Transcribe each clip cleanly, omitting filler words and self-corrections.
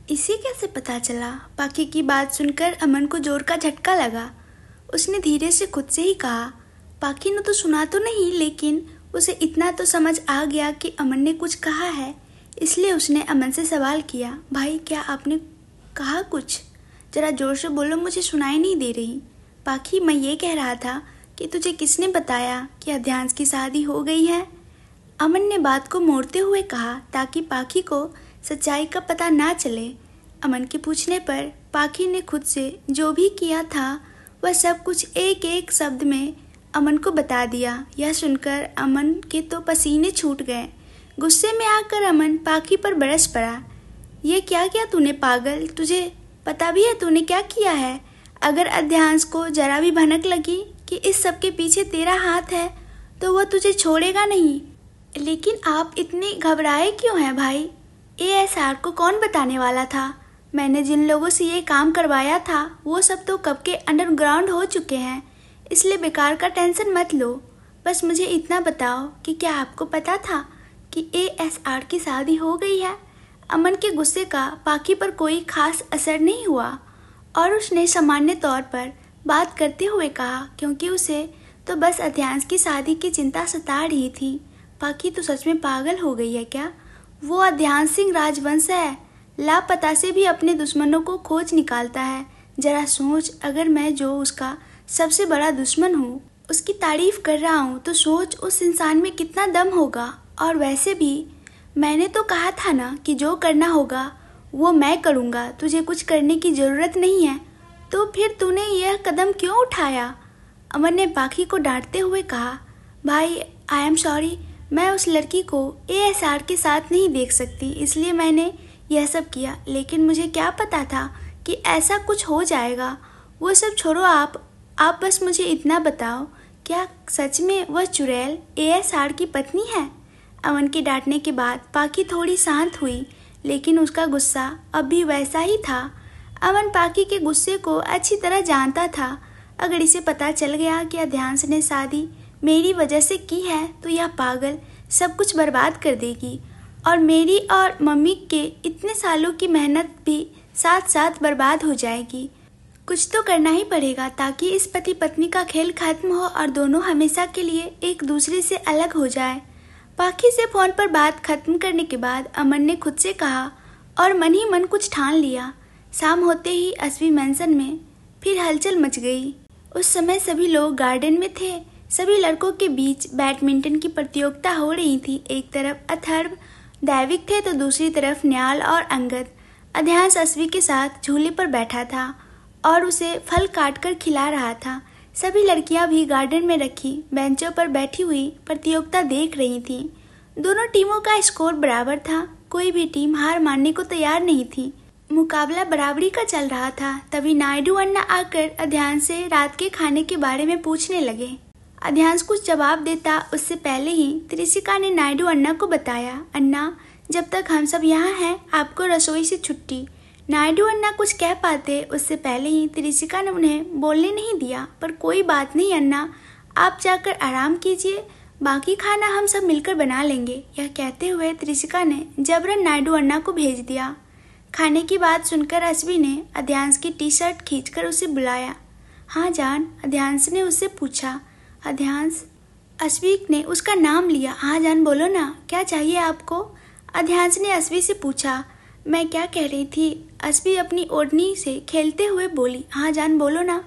इसे कैसे पता चला? पाखी की बात सुनकर अमन को जोर का झटका लगा। उसने धीरे से खुद से ही कहा, पाखी ने तो सुना तो नहीं, लेकिन उसे इतना तो समझ आ गया कि अमन ने कुछ कहा है। इसलिए उसने अमन से सवाल किया, भाई क्या आपने कहा कुछ? जरा जोर से बोलो, मुझे सुनाई नहीं दे रही। पाखी, मैं ये कह रहा था कि तुझे किसने बताया कि अध्यांश की शादी हो गई है? अमन ने बात को मोड़ते हुए कहा ताकि पाखी को सच्चाई का पता ना चले। अमन के पूछने पर पाखी ने खुद से जो भी किया था वह सब कुछ एक एक शब्द में अमन को बता दिया। यह सुनकर अमन के तो पसीने छूट गए। गुस्से में आकर अमन पाखी पर बरस पड़ा। ये क्या किया तूने पागल? तुझे पता भी है तूने क्या किया है? अगर अध्यांश को जरा भी भनक लगी कि इस सब के पीछे तेरा हाथ है तो वह तुझे छोड़ेगा नहीं। लेकिन आप इतने घबराए क्यों हैं भाई? एएसआर को कौन बताने वाला था? मैंने जिन लोगों से ये काम करवाया था वो सब तो कब के अंडरग्राउंड हो चुके हैं, इसलिए बेकार का टेंशन मत लो। बस मुझे इतना बताओ कि क्या आपको पता था कि एएसआर की शादी हो गई है? अमन के गुस्से का पाखी पर कोई खास असर नहीं हुआ और उसने सामान्य तौर पर बात करते हुए कहा, क्योंकि उसे तो बस अध्यांश की शादी की चिंता सता रही थी। पाखी तो सच में पागल हो गई है क्या? वो अध्यांश सिंह राजवंश है, लापता से भी अपने दुश्मनों को खोज निकालता है। जरा सोच, अगर मैं जो उसका सबसे बड़ा दुश्मन हूँ उसकी तारीफ कर रहा हूँ तो सोच उस इंसान में कितना दम होगा। और वैसे भी मैंने तो कहा था ना कि जो करना होगा वो मैं करूँगा, तुझे कुछ करने की ज़रूरत नहीं है। तो फिर तूने यह कदम क्यों उठाया? अमन ने पाखी को डांटते हुए कहा, भाई आई एम सॉरी, मैं उस लड़की को एएसआर के साथ नहीं देख सकती, इसलिए मैंने यह सब किया। लेकिन मुझे क्या पता था कि ऐसा कुछ हो जाएगा। वो सब छोड़ो, आप बस मुझे इतना बताओ, क्या सच में वह चुड़ैल एएसआर की पत्नी है? अमन के डांटने के बाद पाखी थोड़ी शांत हुई, लेकिन उसका गुस्सा अब भी वैसा ही था। अमन पाखी के गुस्से को अच्छी तरह जानता था। अगर इसे पता चल गया कि अध्यांश ने शादी मेरी वजह से की है तो यह पागल सब कुछ बर्बाद कर देगी और मेरी और मम्मी के इतने सालों की मेहनत भी साथ साथ बर्बाद हो जाएगी। कुछ तो करना ही पड़ेगा ताकि इस पति पत्नी का खेल खत्म हो और दोनों हमेशा के लिए एक दूसरे से अलग हो जाए। पाखी से फोन पर बात खत्म करने के बाद अमन ने खुद से कहा और मन ही मन कुछ ठान लिया। शाम होते ही अस्वी मैंसन में फिर हलचल मच गई। उस समय सभी लोग गार्डन में थे। सभी लड़कों के बीच बैडमिंटन की प्रतियोगिता हो रही थी। एक तरफ अथर्व दैविक थे तो दूसरी तरफ न्याल और अंगद। अध्यांश अस्वी के साथ झूले पर बैठा था और उसे फल काटकर खिला रहा था। सभी लड़कियां भी गार्डन में रखी बेंचों पर बैठी हुई प्रतियोगिता देख रही थीं। दोनों टीमों का स्कोर बराबर था। कोई भी टीम हार मानने को तैयार नहीं थी। मुकाबला बराबरी का चल रहा था। तभी नायडू अन्ना आकर अध्यांश से रात के खाने के बारे में पूछने लगे। अध्यांश कुछ जवाब देता उससे पहले ही त्रिशिका ने नायडू अन्ना को बताया, अन्ना, जब तक हम सब यहाँ हैं आपको रसोई से छुट्टी। नायडू अन्ना कुछ कह पाते उससे पहले ही त्रिशिका ने उन्हें बोलने नहीं दिया। पर कोई बात नहीं अन्ना, आप जाकर आराम कीजिए, बाकी खाना हम सब मिलकर बना लेंगे। यह कहते हुए त्रिशिका ने जबरन नायडू अन्ना को भेज दिया। खाने की बात सुनकर अस्वी ने अध्यांश की टी शर्ट खींचकर उसे बुलाया। हाँ जान, अध्यांश ने उससे पूछा। अध्यांश, अस्वी ने उसका नाम लिया। हाँ जान बोलो ना, क्या चाहिए आपको? अध्यांश ने अस्वी से पूछा। मैं क्या कह रही थी? अस्वी अपनी ओढ़नी से खेलते हुए बोली। हाँ जान बोलो ना।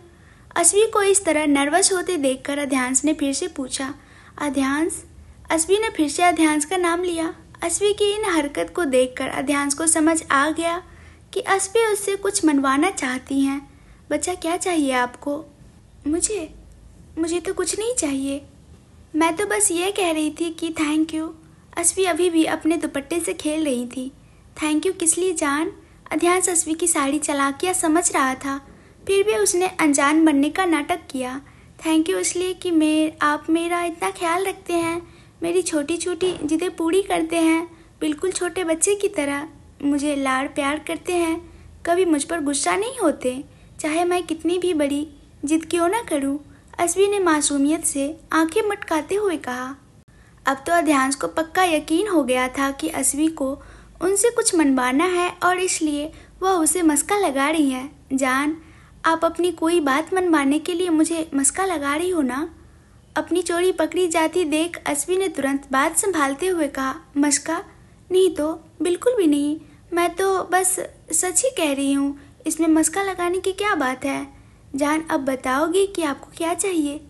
अस्वी को इस तरह नर्वस होते देखकर अध्यांश ने फिर से पूछा। अध्यांश। अस्वी ने फिर से अध्यांश का नाम लिया। अस्वी की इन हरकत को देखकर अध्यांश को समझ आ गया कि अस्वी उससे कुछ मनवाना चाहती हैं। बच्चा, क्या चाहिए आपको? मुझे तो कुछ नहीं चाहिए, मैं तो बस ये कह रही थी कि थैंक यू। अस्वी अभी भी अपने दुपट्टे से खेल रही थी। थैंक यू किस लिए जान? अध्यांश अस्वी की सारी चालाकियाँ समझ रहा था, फिर भी उसने अनजान बनने का नाटक किया। थैंक यू इसलिए कि आप मेरा इतना ख्याल रखते हैं, मेरी छोटी छोटी जिदें पूरी करते हैं, बिल्कुल छोटे बच्चे की तरह मुझे लाड़ प्यार करते हैं, कभी मुझ पर गुस्सा नहीं होते, चाहे मैं कितनी भी बड़ी जिद क्यों ना करूं। अस्वी ने मासूमियत से आंखें मटकाते हुए कहा। अब तो अध्यांश को पक्का यकीन हो गया था कि अस्वी को उनसे कुछ मनवाना है और इसलिए वह उसे मस्का लगा रही है। जान, आप अपनी कोई बात मनवाने के लिए मुझे मस्का लगा रही हो ना? अपनी चोरी पकड़ी जाती देख अस्वी ने तुरंत बात संभालते हुए कहा, मस्का? नहीं तो, बिल्कुल भी नहीं। मैं तो बस सच ही कह रही हूँ, इसमें मस्का लगाने की क्या बात है? जान, अब बताओगी कि आपको क्या चाहिए,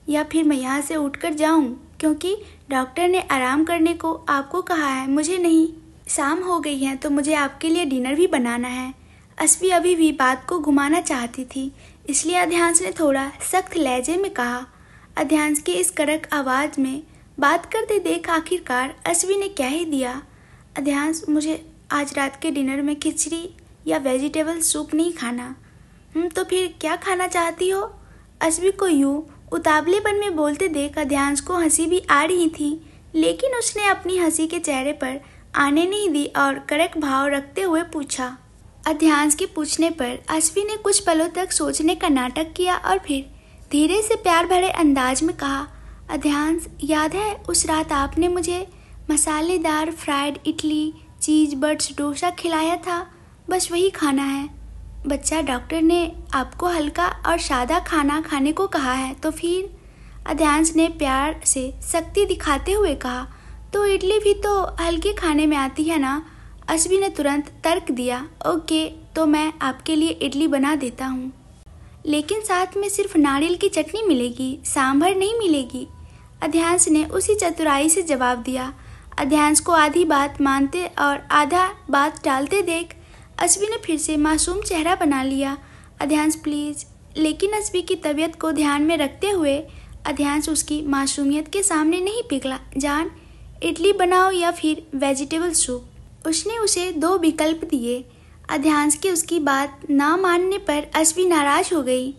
या फिर मैं यहाँ से उठकर जाऊँ, क्योंकि डॉक्टर ने आराम करने को आपको कहा है, मुझे नहीं। शाम हो गई है तो मुझे आपके लिए डिनर भी बनाना है। अस्वी अभी भी बात को घुमाना चाहती थी, इसलिए अध्यांश ने थोड़ा सख्त लहजे में कहा। अध्यांश की इस कड़क आवाज़ में बात करते देख आखिरकार अस्वी ने कह ही दिया, अध्यांश, मुझे आज रात के डिनर में खिचड़ी या वेजिटेबल सूप नहीं खाना। तो फिर क्या खाना चाहती हो? अस्वी को यूं उतावलेपन में बोलते देख अध्यांश को हंसी भी आ रही थी, लेकिन उसने अपनी हंसी के चेहरे पर आने नहीं दी और कड़क भाव रखते हुए पूछा। अध्यांश के पूछने पर अस्वी ने कुछ पलों तक सोचने का नाटक किया और फिर धीरे से प्यार भरे अंदाज में कहा, अध्यांश, याद है उस रात आपने मुझे मसालेदार फ्राइड इडली, चीज़ बर्ड्स डोसा खिलाया था? बस वही खाना है। बच्चा, डॉक्टर ने आपको हल्का और सादा खाना खाने को कहा है, तो फिर? अध्यांश ने प्यार से सख्ती दिखाते हुए कहा, तो इडली भी तो हल्के खाने में आती है ना? अस्वी ने तुरंत तर्क दिया, ओके, तो मैं आपके लिए इडली बना देता हूँ, लेकिन साथ में सिर्फ नारियल की चटनी मिलेगी, सांभर नहीं मिलेगी। अध्यांश ने उसी चतुराई से जवाब दिया। अध्यांश को आधी बात मानते और आधा बात टालते देख अस्वी ने फिर से मासूम चेहरा बना लिया। अध्यांश, प्लीज़। लेकिन अस्वी की तबीयत को ध्यान में रखते हुए अध्यांश उसकी मासूमियत के सामने नहीं पिघला। जान, इडली बनाओ या फिर वेजिटेबल सूप? उसने उसे 2 विकल्प दिए। अध्यांश के उसकी बात ना मानने पर अस्वी नाराज हो गई।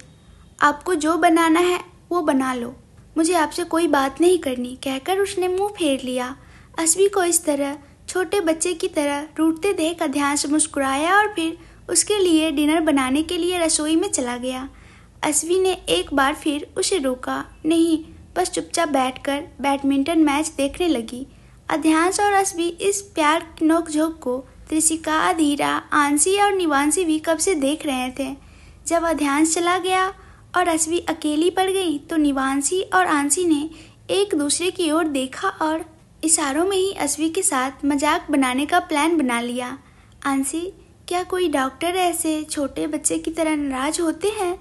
आपको जो बनाना है वो बना लो, मुझे आपसे कोई बात नहीं करनी, कहकर उसने मुंह फेर लिया। अस्वी को इस तरह छोटे बच्चे की तरह रूठते देख अध्यांश मुस्कुराया और फिर उसके लिए डिनर बनाने के लिए रसोई में चला गया। अस्वी ने एक बार फिर उसे रोका नहीं, बस चुपचाप बैठकर बैडमिंटन मैच देखने लगी। अध्यांश और अस्वी इस प्यार की नोकझोंक को त्रिशिका, धीरा, आंसी और निवांशी भी कब से देख रहे थे। जब अध्यांश चला गया और अस्वी अकेली पड़ गई तो निवांशी और आंसी ने एक दूसरे की ओर देखा और इशारों में ही अस्वी के साथ मजाक बनाने का प्लान बना लिया। आंसी, क्या कोई डॉक्टर ऐसे छोटे बच्चे की तरह नाराज होते हैं?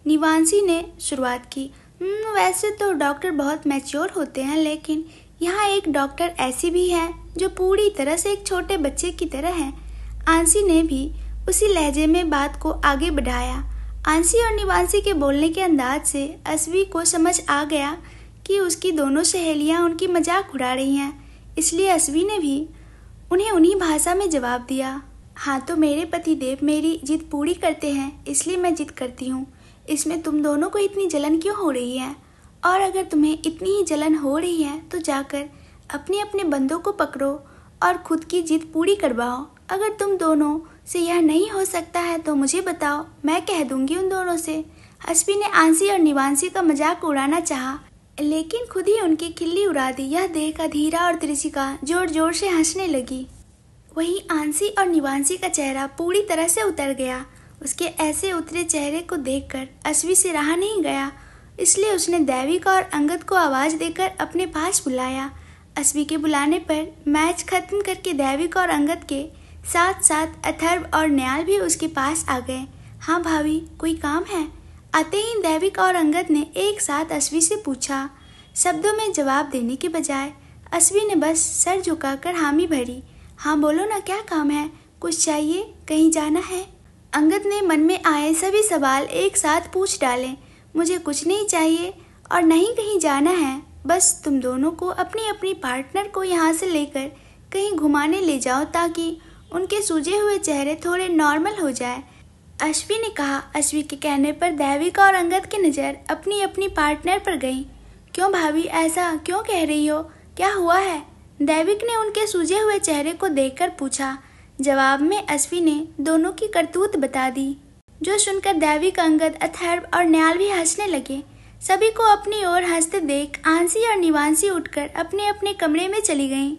निवांशी ने शुरुआत की। वैसे तो डॉक्टर बहुत मैच्योर होते हैं, लेकिन यहाँ एक डॉक्टर ऐसी भी है जो पूरी तरह से एक छोटे बच्चे की तरह है। आंसी ने भी उसी लहजे में बात को आगे बढ़ाया। आंसी और निवांशी के बोलने के अंदाज से अस्वी को समझ आ गया कि उसकी दोनों सहेलियां उनकी मजाक उड़ा रही हैं, इसलिए अस्वी ने भी उन्हें उन्हीं भाषा में जवाब दिया। हाँ, तो मेरे पतिदेव मेरी जिद पूरी करते हैं, इसलिए मैं जिद करती हूँ। इसमें तुम दोनों को इतनी जलन क्यों हो रही है? और अगर तुम्हें इतनी ही जलन हो रही है तो जाकर अपने अपने बंदों को पकड़ो और खुद की जिद पूरी करवाओ। अगर तुम दोनों से यह नहीं हो सकता है तो मुझे बताओ, मैं कह दूंगी उन दोनों से। अस्वी ने आंसी और निवांशी का मजाक उड़ाना चाहा, लेकिन खुद ही उनकी खिल्ली उड़ा दी। यह देख धीरा और त्रिशिका जोर जोर से हंसने लगी। वहीं आंसी और निवांशी का चेहरा पूरी तरह से उतर गया। उसके ऐसे उतरे चेहरे को देखकर अस्वी से रहा नहीं गया, इसलिए उसने दैविक और अंगद को आवाज़ देकर अपने पास बुलाया। अस्वी के बुलाने पर मैच खत्म करके दैविक और अंगद के साथ साथ अथर्व और न्याल भी उसके पास आ गए। हाँ भाभी, कोई काम है? आते ही दैविक और अंगद ने एक साथ अस्वी से पूछा। शब्दों में जवाब देने के बजाय अस्वी ने बस सर झुकाकर हामी भरी। हाँ बोलो ना, क्या काम है? कुछ चाहिए? कहीं जाना है? अंगद ने मन में आए सभी सवाल एक साथ पूछ डाले। मुझे कुछ नहीं चाहिए और नहीं कहीं जाना है, बस तुम दोनों को अपनी अपनी पार्टनर को यहाँ से लेकर कहीं घुमाने ले जाओ ताकि उनके सूजे हुए चेहरे थोड़े नॉर्मल हो जाए, अस्वी ने कहा। अस्वी के कहने पर दैविक और अंगद की नज़र अपनी अपनी पार्टनर पर गई। क्यों भाभी, ऐसा क्यों कह रही हो? क्या हुआ है? दैविक ने उनके सूजे हुए चेहरे को देखकर पूछा। जवाब में अस्वी ने दोनों की करतूत बता दी, जो सुनकर दैविक, अंगद, अथर्व और न्याल भी हंसने लगे। सभी को अपनी ओर हंसते देख आंसी और निवांशी उठकर अपने अपने कमरे में चली गईं।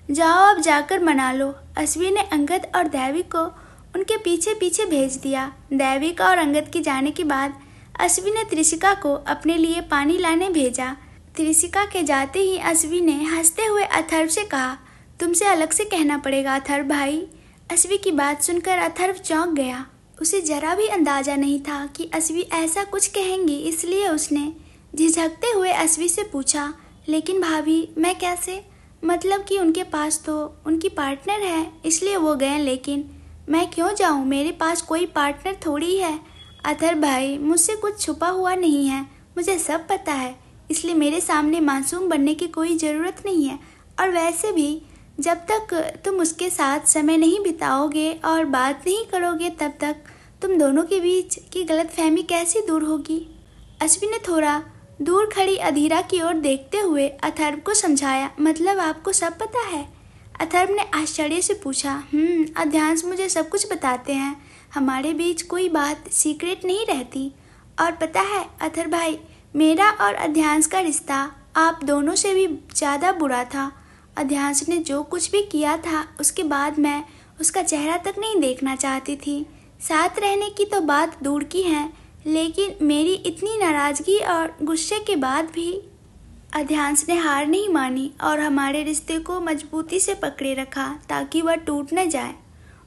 जाओ अब जाकर मना लो, अस्वी ने अंगद और दैविक को उनके पीछे पीछे भेज दिया। दैविका और अंगद के जाने के बाद अश्वी ने त्रिशिका को अपने लिए पानी लाने भेजा। त्रिशिका के जाते ही अश्वी ने हंसते हुए अथर्व से कहा, तुमसे अलग से कहना पड़ेगा अथर्व भाई। अश्वी की बात सुनकर अथर्व चौंक गया। उसे जरा भी अंदाजा नहीं था कि अश्वी ऐसा कुछ कहेंगी, इसलिए उसने झिझकते हुए अश्वी से पूछा, लेकिन भाभी मैं कैसे? मतलब कि उनके पास तो उनकी पार्टनर है इसलिए वो गए, लेकिन मैं क्यों जाऊं? मेरे पास कोई पार्टनर थोड़ी है। अथर्व भाई मुझसे कुछ छुपा हुआ नहीं है, मुझे सब पता है, इसलिए मेरे सामने मासूम बनने की कोई ज़रूरत नहीं है। और वैसे भी जब तक तुम उसके साथ समय नहीं बिताओगे और बात नहीं करोगे तब तक तुम दोनों के बीच की गलतफहमी कैसे दूर होगी? अश्वी ने थोड़ा दूर खड़ी अधीरा की ओर देखते हुए अथर्व को समझाया, मतलब आपको सब पता है? अथर्व ने आश्चर्य से पूछा। अध्यांश मुझे सब कुछ बताते हैं, हमारे बीच कोई बात सीक्रेट नहीं रहती। और पता है अथर्व भाई, मेरा और अध्यांश का रिश्ता आप दोनों से भी ज़्यादा बुरा था। अध्यांश ने जो कुछ भी किया था उसके बाद मैं उसका चेहरा तक नहीं देखना चाहती थी। साथ रहने की तो बात दूर की है, लेकिन मेरी इतनी नाराज़गी और गुस्से के बाद भी अध्यांश ने हार नहीं मानी और हमारे रिश्ते को मजबूती से पकड़े रखा ताकि वह टूट न जाए।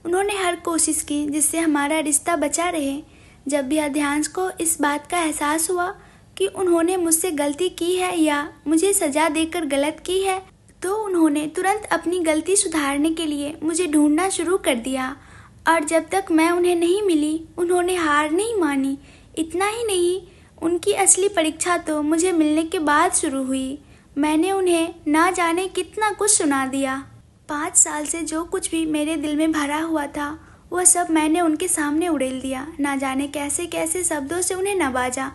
उन्होंने हर कोशिश की जिससे हमारा रिश्ता बचा रहे। जब भी अध्यांश को इस बात का एहसास हुआ कि उन्होंने मुझसे गलती की है या मुझे सज़ा देकर गलत की है, तो उन्होंने तुरंत अपनी गलती सुधारने के लिए मुझे ढूंढना शुरू कर दिया। और जब तक मैं उन्हें नहीं मिली उन्होंने हार नहीं मानी। इतना ही नहीं, उनकी असली परीक्षा तो मुझे मिलने के बाद शुरू हुई। मैंने उन्हें ना जाने कितना कुछ सुना दिया। 5 साल से जो कुछ भी मेरे दिल में भरा हुआ था वह सब मैंने उनके सामने उड़ेल दिया। ना जाने कैसे कैसे शब्दों से उन्हें नवाजा,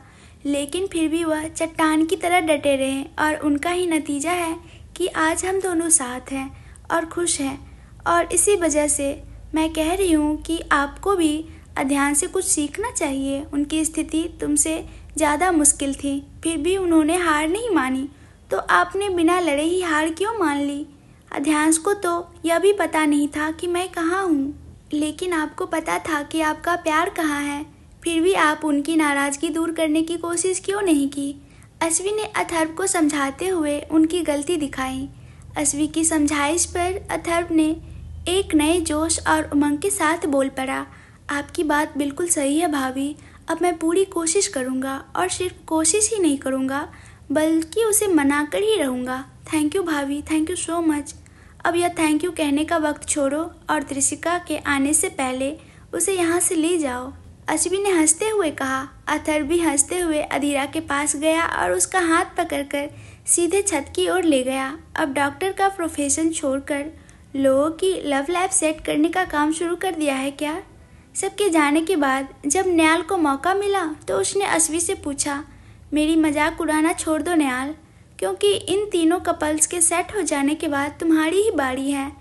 लेकिन फिर भी वह चट्टान की तरह डटे रहे और उनका ही नतीजा है कि आज हम दोनों साथ हैं और खुश हैं। और इसी वजह से मैं कह रही हूँ कि आपको भी अध्यांश से कुछ सीखना चाहिए। उनकी स्थिति तुमसे ज़्यादा मुश्किल थी, फिर भी उन्होंने हार नहीं मानी, तो आपने बिना लड़े ही हार क्यों मान ली? अध्यांश को तो यह भी पता नहीं था कि मैं कहाँ हूँ, लेकिन आपको पता था कि आपका प्यार कहाँ है, फिर भी आप उनकी नाराज़गी दूर करने की कोशिश क्यों नहीं की? अश्वी ने अथर्व को समझाते हुए उनकी गलती दिखाई। अश्वी की समझाइश पर अथर्व ने एक नए जोश और उमंग के साथ बोल पड़ा, आपकी बात बिल्कुल सही है भाभी, अब मैं पूरी कोशिश करूँगा और सिर्फ कोशिश ही नहीं करूँगा बल्कि उसे मना कर ही रहूँगा। थैंक यू भाभी, थैंक यू सो मच। अब यह थैंक यू कहने का वक्त छोड़ो और त्रिशिका के आने से पहले उसे यहाँ से ले जाओ। अश्वी ने हंसते हुए कहा। अथर्व भी हंसते हुए अधीरा के पास गया और उसका हाथ पकड़कर सीधे छत की ओर ले गया। अब डॉक्टर का प्रोफेशन छोड़कर लोगों की लव लाइफ सेट करने का काम शुरू कर दिया है क्या? सबके जाने के बाद जब न्याल को मौका मिला तो उसने अश्वी से पूछा, मेरी मजाक उड़ाना छोड़ दो न्याल, क्योंकि इन तीनों कपल्स के सेट हो जाने के बाद तुम्हारी ही बारी है।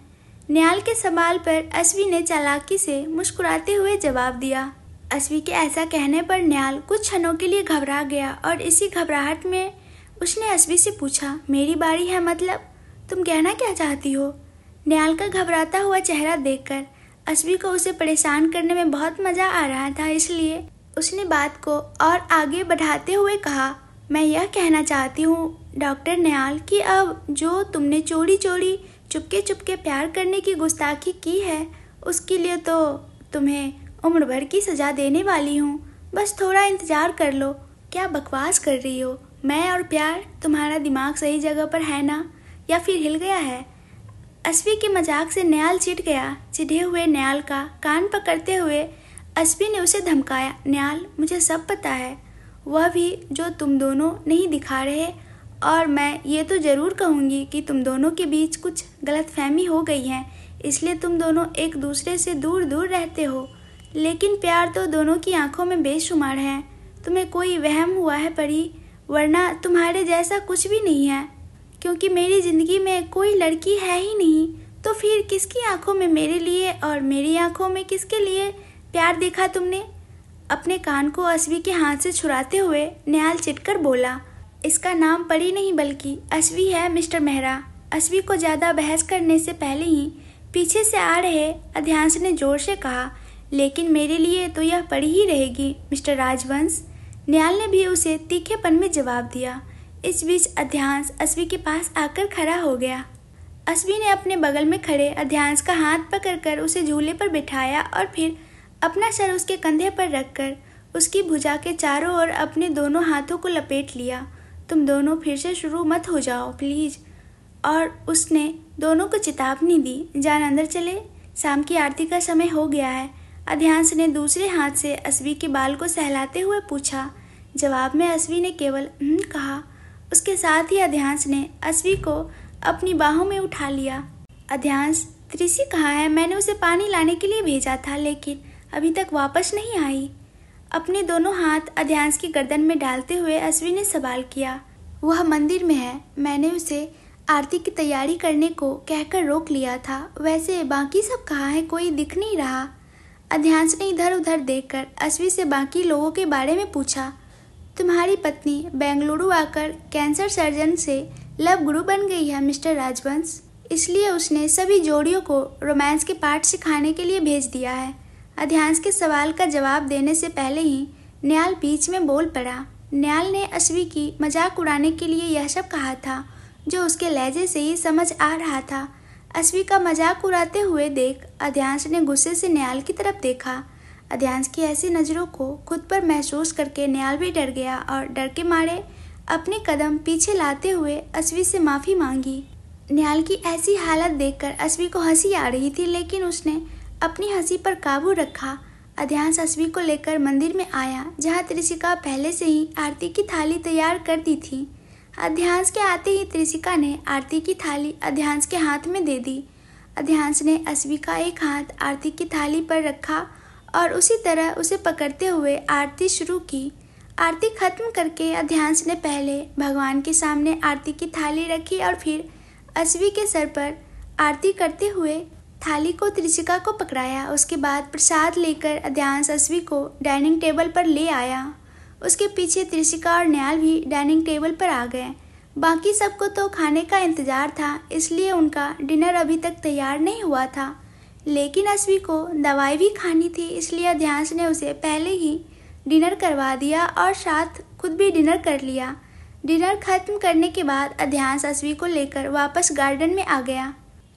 न्याल के सवाल पर अश्वी ने चालाकी से मुस्कुराते हुए जवाब दिया। अश्वी के ऐसा कहने पर न्याल कुछ क्षणों के लिए घबरा गया और इसी घबराहट में उसने अश्वी से पूछा, मेरी बारी है मतलब तुम कहना क्या चाहती हो? न्याल का घबराता हुआ चेहरा देखकर अश्वी को उसे परेशान करने में बहुत मज़ा आ रहा था, इसलिए उसने बात को और आगे बढ़ाते हुए कहा, मैं यह कहना चाहती हूँ डॉक्टर न्याल कि अब जो तुमने चोरी चोरी चुपके चुपके प्यार करने की गुस्ताखी की है उसके लिए तो तुम्हें उम्र भर की सज़ा देने वाली हूँ। बस थोड़ा इंतज़ार कर लो। क्या बकवास कर रही हो? मैं और प्यार, तुम्हारा दिमाग सही जगह पर है ना, या फिर हिल गया है? अश्वी के मजाक से न्याल चिढ़ गया। चिढ़े हुए न्याल का कान पकड़ते हुए अश्वी ने उसे धमकाया, न्याल मुझे सब पता है, वह भी जो तुम दोनों नहीं दिखा रहे, और मैं ये तो ज़रूर कहूँगी कि तुम दोनों के बीच कुछ गलतफहमी हो गई है, इसलिए तुम दोनों एक दूसरे से दूर दूर रहते हो, लेकिन प्यार तो दोनों की आंखों में बेशुमार है। तुम्हें कोई वहम हुआ है परी, वरना तुम्हारे जैसा कुछ भी नहीं है, क्योंकि मेरी ज़िंदगी में कोई लड़की है ही नहीं, तो फिर किसकी आंखों में मेरे लिए और मेरी आंखों में किसके लिए प्यार देखा तुमने? अपने कान को अश्वी के हाथ से छुड़ाते हुए न्याल चिढ़कर बोला, इसका नाम परी नहीं बल्कि अश्वी है मिस्टर मेहरा। अश्वी को ज़्यादा बहस करने से पहले ही पीछे से आ रहे अध्यांश ने जोर से कहा, लेकिन मेरे लिए तो यह पड़ी ही रहेगी मिस्टर राजवंश। न्याल ने भी उसे तीखेपन में जवाब दिया। इस बीच अध्यांश अश्वी के पास आकर खड़ा हो गया। अश्वी ने अपने बगल में खड़े अध्यांश का हाथ पकड़कर उसे झूले पर बिठाया और फिर अपना सर उसके कंधे पर रखकर उसकी भुजा के चारों ओर अपने दोनों हाथों को लपेट लिया। तुम दोनों फिर से शुरू मत हो जाओ प्लीज। और उसने दोनों को चेतावनी दी, जान अंदर चले, शाम की आरती का समय हो गया है। अध्यांश ने दूसरे हाथ से अश्वी के बाल को सहलाते हुए पूछा। जवाब में अश्वी ने केवल कहा। उसके साथ ही अध्यांश ने अश्वी को अपनी बाहों में उठा लिया। अध्यांश, त्रिशी कहाँ है? मैंने उसे पानी लाने के लिए भेजा था लेकिन अभी तक वापस नहीं आई। अपने दोनों हाथ अध्यांश की गर्दन में डालते हुए अश्वी ने सवाल किया। वह मंदिर में है, मैंने उसे आरती की तैयारी करने को कहकर रोक लिया था। वैसे बाकी सब कहाँ है? कोई दिख नहीं रहा। अध्यांश ने इधर उधर देखकर अश्वी से बाकी लोगों के बारे में पूछा। तुम्हारी पत्नी बेंगलुरु आकर कैंसर सर्जन से लव गुरु बन गई है मिस्टर राजवंश, इसलिए उसने सभी जोड़ियों को रोमांस के पाठ सिखाने के लिए भेज दिया है। अध्यांश के सवाल का जवाब देने से पहले ही न्याल बीच में बोल पड़ा। न्याल ने अश्वी की मजाक उड़ाने के लिए यह सब कहा था जो उसके लहजे से ही समझ आ रहा था। अश्वी का मजाक उड़ाते हुए देख अध्यांश ने गुस्से से न्याल की तरफ देखा। अध्यांश की ऐसी नज़रों को खुद पर महसूस करके न्याल भी डर गया और डर के मारे अपने कदम पीछे लाते हुए अश्वी से माफ़ी मांगी। न्याल की ऐसी हालत देखकर अश्वी को हंसी आ रही थी, लेकिन उसने अपनी हंसी पर काबू रखा। अध्यांश अश्वी को लेकर मंदिर में आया, जहाँ त्रिशिका पहले से ही आरती की थाली तैयार कर दी थी। अध्यांश के आते ही त्रिशिका ने आरती की थाली अध्यांश के हाथ में दे दी। अध्यांश ने अश्वी का एक हाथ आरती की थाली पर रखा और उसी तरह उसे पकड़ते हुए आरती शुरू की। आरती खत्म करके अध्यांश ने पहले भगवान के सामने आरती की थाली रखी और फिर अश्वी के सर पर आरती करते हुए थाली को त्रिशिका को पकड़ाया। उसके बाद प्रसाद लेकर अध्यांश अश्वी को डाइनिंग टेबल पर ले आया। उसके पीछे त्रिशिका और न्याल भी डाइनिंग टेबल पर आ गए। बाकी सबको तो खाने का इंतज़ार था, इसलिए उनका डिनर अभी तक तैयार नहीं हुआ था। लेकिन अश्वी को दवाई भी खानी थी, इसलिए अध्यांश ने उसे पहले ही डिनर करवा दिया और साथ खुद भी डिनर कर लिया। डिनर खत्म करने के बाद अध्यांश अश्वी को लेकर वापस गार्डन में आ गया।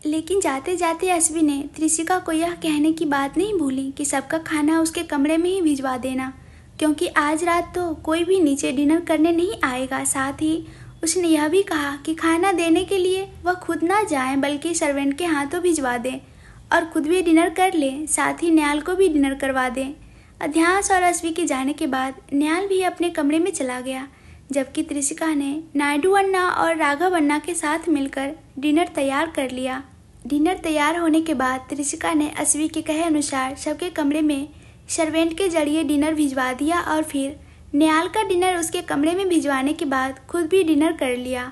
लेकिन जाते जाते अश्वी ने त्रिशिका को यह कहने की बात नहीं भूली कि सबका खाना उसके कमरे में ही भिजवा देना, क्योंकि आज रात तो कोई भी नीचे डिनर करने नहीं आएगा। साथ ही उसने यह भी कहा कि खाना देने के लिए वह खुद ना जाएं, बल्कि सर्वेंट के हाथों भिजवा दें और खुद भी डिनर कर लें, साथ ही न्याल को भी डिनर करवा दें। अध्यांश और अश्वी के जाने के बाद न्याल भी अपने कमरे में चला गया, जबकि त्रिशिका ने नायडू अन्ना और राघव अन्ना के साथ मिलकर डिनर तैयार कर लिया। डिनर तैयार होने के बाद त्रिशिका ने अश्वी के कहे अनुसार सबके कमरे में सर्वेंट के जरिए डिनर भिजवा दिया और फिर न्याल का डिनर उसके कमरे में भिजवाने के बाद खुद भी डिनर कर लिया।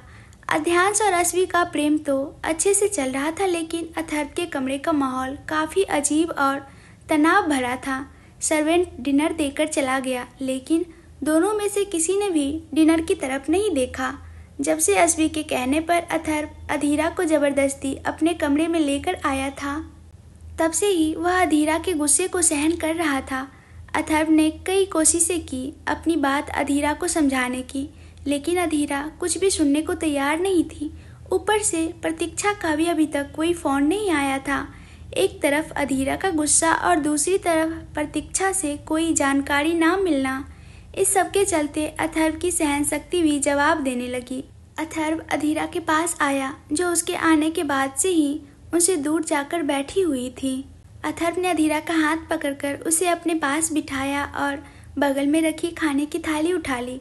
अध्यांश और अश्वी का प्रेम तो अच्छे से चल रहा था, लेकिन अथर्व के कमरे का माहौल काफ़ी अजीब और तनाव भरा था। सर्वेंट डिनर देकर चला गया, लेकिन दोनों में से किसी ने भी डिनर की तरफ नहीं देखा। जब से अश्वी के कहने पर अथर्व अधीरा को ज़बरदस्ती अपने कमरे में लेकर आया था, तब से ही वह अधीरा के गुस्से को सहन कर रहा था। अथर्व ने कई कोशिशें की अपनी बात अधीरा को समझाने की, लेकिन अधीरा कुछ भी सुनने को तैयार नहीं थी। ऊपर से प्रतीक्षा का भी अभी तक कोई फ़ोन नहीं आया था। एक तरफ अधीरा का गुस्सा और दूसरी तरफ प्रतीक्षा से कोई जानकारी ना मिलना, इस सब के चलते अथर्व की सहन शक्ति भी जवाब देने लगी। अथर्व अधीरा के पास आया, जो उसके आने के बाद से ही उनसे दूर जाकर बैठी हुई थी। अथर्व ने अधीरा का हाथ पकड़कर उसे अपने पास बिठाया और बगल में रखी खाने की थाली उठा ली।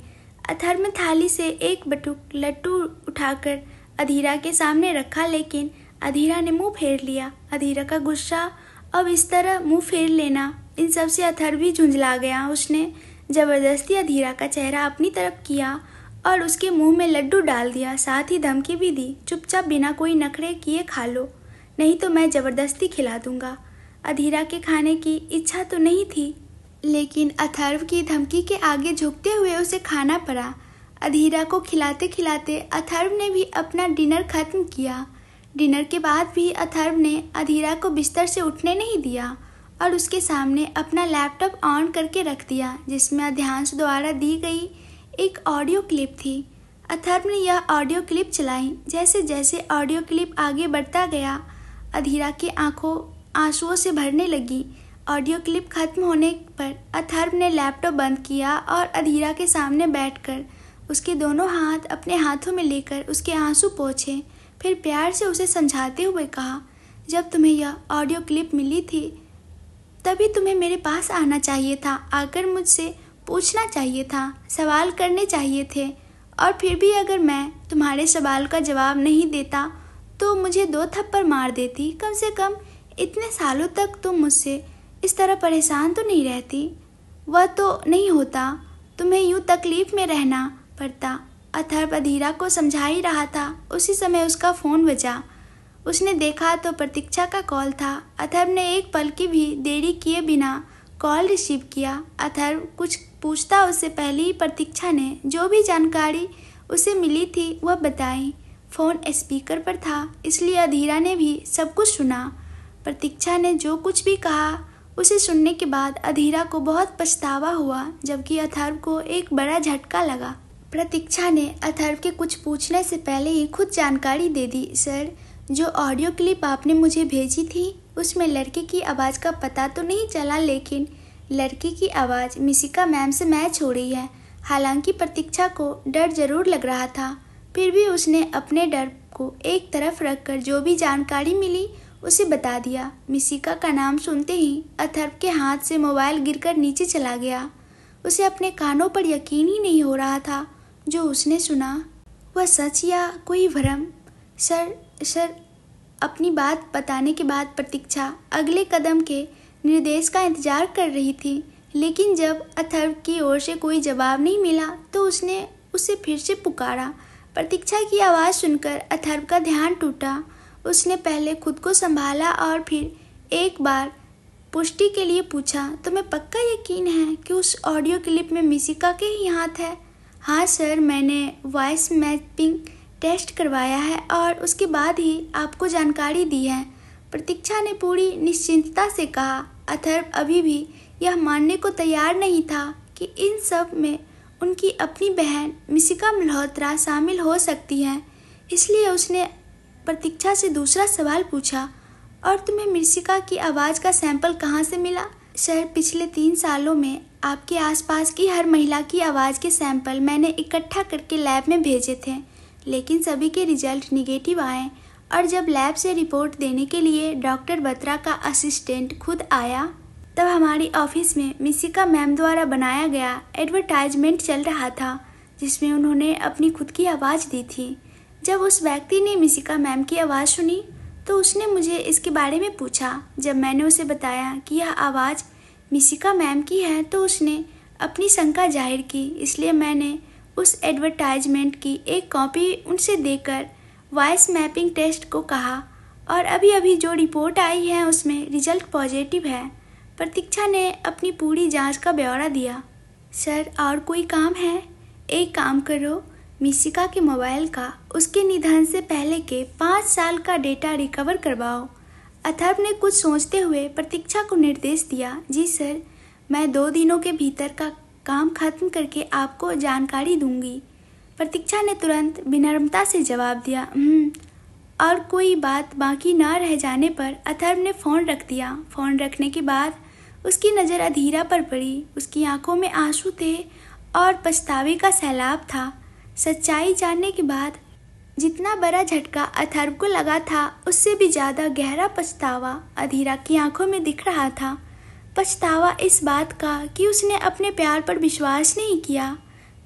अथर्व ने थाली से एक बटुक लड्डू उठाकर अधीरा के सामने रखा, लेकिन अधीरा ने मुंह फेर लिया। अधीरा का गुस्सा अब इस तरह मुंह फेर लेना, इन सब से अथर्व भी झुंझला गया। उसने ज़बरदस्ती अधीरा का चेहरा अपनी तरफ किया और उसके मुंह में लड्डू डाल दिया, साथ ही धमकी भी दी, चुपचाप बिना कोई नखरे किए खा लो, नहीं तो मैं ज़बरदस्ती खिला दूंगा। अधीरा के खाने की इच्छा तो नहीं थी, लेकिन अथर्व की धमकी के आगे झुकते हुए उसे खाना पड़ा। अधीरा को खिलाते खिलाते अथर्व ने भी अपना डिनर खत्म किया। डिनर के बाद भी अथर्व ने अधीरा को बिस्तर से उठने नहीं दिया और उसके सामने अपना लैपटॉप ऑन करके रख दिया, जिसमें अध्यांश द्वारा दी गई एक ऑडियो क्लिप थी। अथर्व ने यह ऑडियो क्लिप चलाई। जैसे जैसे ऑडियो क्लिप आगे बढ़ता गया, अधीरा की आंखों आंसुओं से भरने लगी। ऑडियो क्लिप खत्म होने पर अथर्व ने लैपटॉप बंद किया और अधीरा के सामने बैठकर उसके दोनों हाथ अपने हाथों में लेकर उसके आंसू पोंछे। फिर प्यार से उसे समझाते हुए कहा, जब तुम्हें यह ऑडियो क्लिप मिली थी तभी तुम्हें मेरे पास आना चाहिए था, आकर मुझसे पूछना चाहिए था, सवाल करने चाहिए थे। और फिर भी अगर मैं तुम्हारे सवाल का जवाब नहीं देता तो मुझे 2 थप्पड़ मार देती। कम से कम इतने सालों तक तुम मुझसे इस तरह परेशान तो नहीं रहती। वह तो नहीं होता, तुम्हें यूँ तकलीफ में रहना पड़ता। अथर्व अधीरा को समझा ही रहा था। उसी समय उसका फ़ोन बजा। उसने देखा तो प्रतीक्षा का कॉल था। अथर्व ने एक पल की भी देरी किए बिना कॉल रिसीव किया। अथर्व कुछ पूछता उससे पहले ही प्रतीक्षा ने जो भी जानकारी उसे मिली थी वह बताई। फ़ोन स्पीकर पर था, इसलिए अधीरा ने भी सब कुछ सुना। प्रतीक्षा ने जो कुछ भी कहा उसे सुनने के बाद अधीरा को बहुत पछतावा हुआ, जबकि अथर्व को एक बड़ा झटका लगा। प्रतीक्षा ने अथर्व के कुछ पूछने से पहले ही खुद जानकारी दे दी। सर, जो ऑडियो क्लिप आपने मुझे भेजी थी उसमें लड़के की आवाज़ का पता तो नहीं चला, लेकिन लड़की की आवाज़ मिशिका मैम से मैच हो रही है। हालांकि प्रतीक्षा को डर जरूर लग रहा था, फिर भी उसने अपने डर को एक तरफ रखकर जो भी जानकारी मिली उसे बता दिया। मिशिका का नाम सुनते ही अथर्व के हाथ से मोबाइल गिरकर नीचे चला गया। उसे अपने कानों पर यकीन ही नहीं हो रहा था जो उसने सुना। वह सच या कोई भ्रम? सर, अपनी बात बताने के बाद प्रतीक्षा अगले कदम के निर्देश का इंतजार कर रही थी, लेकिन जब अथर्व की ओर से कोई जवाब नहीं मिला तो उसने उसे फिर से पुकारा। प्रतीक्षा की आवाज़ सुनकर अथर्व का ध्यान टूटा। उसने पहले खुद को संभाला और फिर एक बार पुष्टि के लिए पूछा, तुम्हें पक्का यकीन है कि उस ऑडियो क्लिप में मिशिका के ही हाथ है? हाँ सर, मैंने वॉइस मैपिंग टेस्ट करवाया है और उसके बाद ही आपको जानकारी दी है, प्रतीक्षा ने पूरी निश्चिंतता से कहा। अथर्व अभी भी यह मानने को तैयार नहीं था कि इन सब में उनकी अपनी बहन मिशिका मल्होत्रा शामिल हो सकती है। इसलिए उसने प्रतीक्षा से दूसरा सवाल पूछा, और तुम्हें मिशिका की आवाज़ का सैंपल कहाँ से मिला? सर, पिछले 3 सालों में आपके आसपास की हर महिला की आवाज़ के सैंपल मैंने इकट्ठा करके लैब में भेजे थे, लेकिन सभी के रिजल्ट निगेटिव आए। और जब लैब से रिपोर्ट देने के लिए डॉक्टर बत्रा का असिस्टेंट खुद आया, तब हमारी ऑफिस में मिशिका मैम द्वारा बनाया गया एडवर्टाइजमेंट चल रहा था, जिसमें उन्होंने अपनी खुद की आवाज़ दी थी। जब उस व्यक्ति ने मिशिका मैम की आवाज़ सुनी तो उसने मुझे इसके बारे में पूछा। जब मैंने उसे बताया कि यह आवाज़ मिशिका मैम की है तो उसने अपनी शंका जाहिर की। इसलिए मैंने उस एडवर्टाइजमेंट की एक कॉपी उनसे देकर वॉइस मैपिंग टेस्ट को कहा, और अभी जो रिपोर्ट आई है उसमें रिजल्ट पॉजिटिव है। प्रतीक्षा ने अपनी पूरी जांच का ब्यौरा दिया। सर, और कोई काम है? एक काम करो, मिशिका के मोबाइल का उसके निधन से पहले के 5 साल का डेटा रिकवर करवाओ। अथर्व ने कुछ सोचते हुए प्रतीक्षा को निर्देश दिया। जी सर, मैं 2 दिनों के भीतर का काम खत्म करके आपको जानकारी दूंगी। प्रतीक्षा ने तुरंत विनम्रता से जवाब दिया। और कोई बात बाकी न रह जाने पर अथर्व ने फ़ोन रख दिया। फ़ोन रखने के बाद उसकी नज़र अधीरा पर पड़ी। उसकी आंखों में आंसू थे और पछतावे का सैलाब था। सच्चाई जानने के बाद जितना बड़ा झटका अथर्व को लगा था, उससे भी ज़्यादा गहरा पछतावा अधीरा की आंखों में दिख रहा था। पछतावा इस बात का कि उसने अपने प्यार पर विश्वास नहीं किया।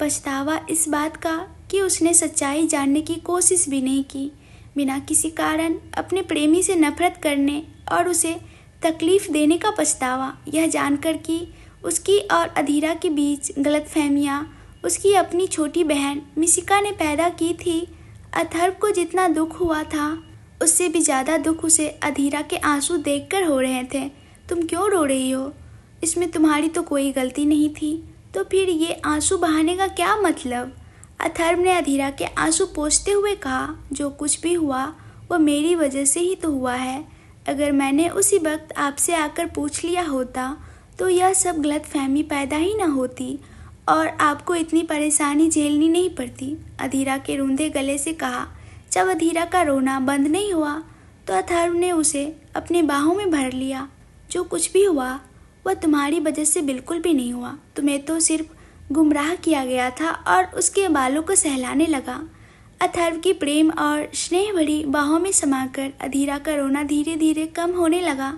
पछतावा इस बात का कि उसने सच्चाई जानने की कोशिश भी नहीं की। बिना किसी कारण अपने प्रेमी से नफरत करने और उसे तकलीफ़ देने का पछतावा, यह जानकर कि उसकी और अधीरा के बीच गलतफहमियाँ उसकी अपनी छोटी बहन मिशिका ने पैदा की थी। अथर्व को जितना दुख हुआ था उससे भी ज़्यादा दुख उसे अधीरा के आंसू देखकर हो रहे थे। तुम क्यों रो रही हो? इसमें तुम्हारी तो कोई गलती नहीं थी, तो फिर ये आंसू बहाने का क्या मतलब? अथर्व ने अधीरा के आंसू पोंछते हुए कहा, जो कुछ भी हुआ वो मेरी वजह से ही तो हुआ है। अगर मैंने उसी वक्त आपसे आकर पूछ लिया होता तो यह सब गलतफहमी पैदा ही न होती और आपको इतनी परेशानी झेलनी नहीं पड़ती, अधीरा के रूंधे गले से कहा। जब अधीरा का रोना बंद नहीं हुआ तो अथर्व ने उसे अपने बाहों में भर लिया। जो कुछ भी हुआ वह तुम्हारी वजह से बिल्कुल भी नहीं हुआ। तुम्हें तो सिर्फ गुमराह किया गया था और उसके बालों को सहलाने लगा। अथर्व की प्रेम और स्नेह भरी बाहों में समाकर अधीरा का रोना धीरे धीरे कम होने लगा,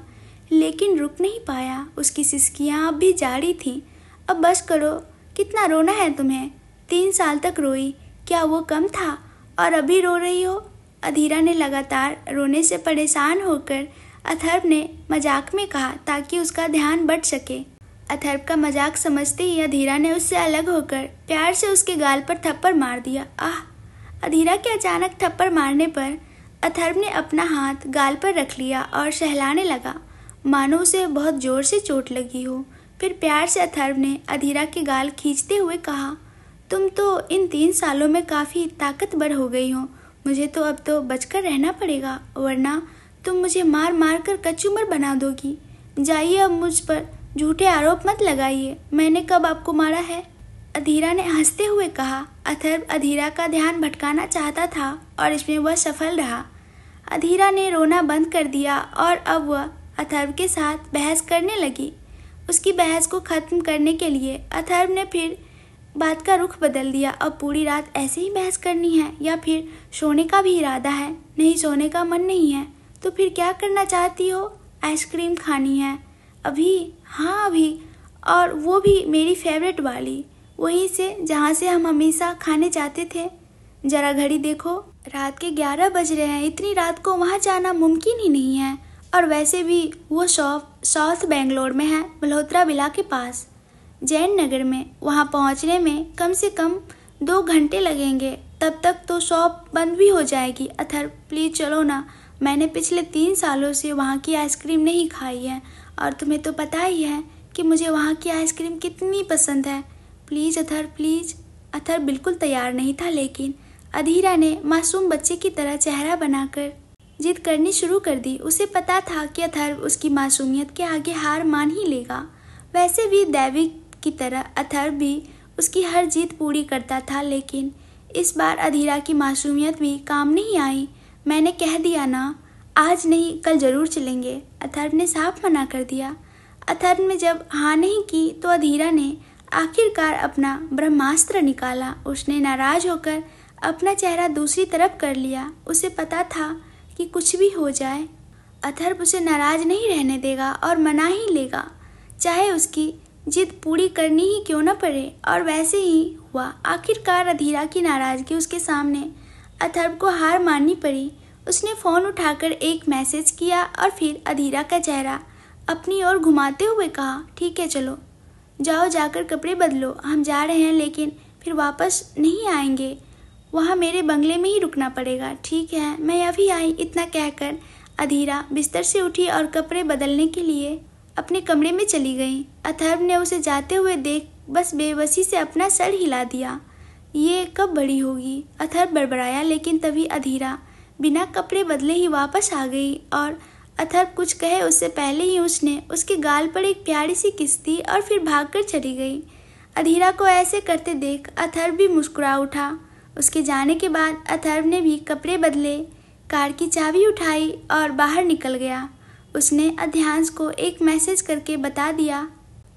लेकिन रुक नहीं पाया। उसकी सिसकियां अब भी जारी थीं। अब बस करो, कितना रोना है तुम्हें? 3 साल तक रोई, क्या वो कम था? और अभी रो रही हो? अधीरा ने लगातार रोने से परेशान होकर अथर्व ने मजाक में कहा ताकि उसका ध्यान बट सके। अथर्व का मजाक समझते ही अधीरा ने उससे अलग होकर प्यार से उसके गाल पर थप्पड़ मार दिया। आह! अधीरा के अचानक थप्पड़ मारने पर अथर्व ने अपना हाथ गाल पर रख लिया और सहलाने लगा, मानो उसे बहुत जोर से चोट लगी हो। फिर प्यार से अथर्व ने अधीरा के गाल खींचते हुए कहा, तुम तो इन 3 सालों में काफ़ी ताकतवर हो गई हो। मुझे तो अब तो बचकर रहना पड़ेगा, वरना तुम मुझे मार मार कर कचूमर बना दोगी। जाइए, अब मुझ पर झूठे आरोप मत लगाइए। मैंने कब आपको मारा है? अधीरा ने हंसते हुए कहा। अथर्व अधीरा का ध्यान भटकाना चाहता था और इसमें वह सफल रहा। अधीरा ने रोना बंद कर दिया और अब वह अथर्व के साथ बहस करने लगी। उसकी बहस को ख़त्म करने के लिए अथर्व ने फिर बात का रुख बदल दिया। अब पूरी रात ऐसे ही बहस करनी है या फिर सोने का भी इरादा है? नहीं, सोने का मन नहीं है। तो फिर क्या करना चाहती हो? आइसक्रीम खानी है? अभी? हाँ अभी, और वो भी मेरी फेवरेट वाली, वहीं से जहाँ से हम हमेशा खाने जाते थे। जरा घड़ी देखो, रात के 11 बज रहे हैं। इतनी रात को वहाँ जाना मुमकिन ही नहीं है। और वैसे भी वो शॉप साउथ बेंगलोर में है, मल्होत्रा विला के पास, जैन नगर में। वहाँ पहुँचने में कम से कम 2 घंटे लगेंगे। तब तक तो शॉप बंद भी हो जाएगी। अथर्व, प्लीज़ चलो ना। मैंने पिछले 3 सालों से वहाँ की आइसक्रीम नहीं खाई है और तुम्हें तो पता ही है कि मुझे वहाँ की आइसक्रीम कितनी पसंद है। Please Atharva, please. अथर्व बिल्कुल तैयार नहीं था, लेकिन अधीरा ने मासूम बच्चे की तरह चेहरा बनाकर जिद करनी शुरू कर दी। उसे पता था कि अथर्व उसकी मासूमियत के आगे हार मान ही लेगा। वैसे भी दैवी की तरह अथर्व भी उसकी हर जिद पूरी करता था, लेकिन इस बार अधीरा की मासूमियत भी काम नहीं आई। मैंने कह दिया ना, आज नहीं कल ज़रूर चलेंगे, अथर्व ने साफ मना कर दिया। अथर्व ने जब हाँ नहीं की तो अधीरा ने आखिरकार अपना ब्रह्मास्त्र निकाला। उसने नाराज होकर अपना चेहरा दूसरी तरफ कर लिया। उसे पता था कि कुछ भी हो जाए अथर्व उसे नाराज नहीं रहने देगा और मना ही लेगा, चाहे उसकी जिद पूरी करनी ही क्यों न पड़े। और वैसे ही हुआ। आखिरकार अधीरा की नाराज़गी उसके सामने अथर्व को हार माननी पड़ी। उसने फ़ोन उठाकर एक मैसेज किया और फिर अधीरा का चेहरा अपनी ओर घुमाते हुए कहा, ठीक है चलो, जाओ जाकर कपड़े बदलो, हम जा रहे हैं, लेकिन फिर वापस नहीं आएंगे। वहाँ मेरे बंगले में ही रुकना पड़ेगा। ठीक है, मैं अभी आई। इतना कहकर अधीरा बिस्तर से उठी और कपड़े बदलने के लिए अपने कमरे में चली गई। अथर्व ने उसे जाते हुए देख बस बेबसी से अपना सर हिला दिया। ये कब बड़ी होगी? अथर्व बड़बड़ाया, लेकिन तभी अधीरा बिना कपड़े बदले ही वापस आ गई और अथर्व कुछ कहे उससे पहले ही उसने उसके गाल पर एक प्यारी सी किस दी और फिर भागकर चली गई। अधीरा को ऐसे करते देख अथर्व भी मुस्कुरा उठा। उसके जाने के बाद अथर्व ने भी कपड़े बदले, कार की चाबी उठाई और बाहर निकल गया। उसने अध्यांश को एक मैसेज करके बता दिया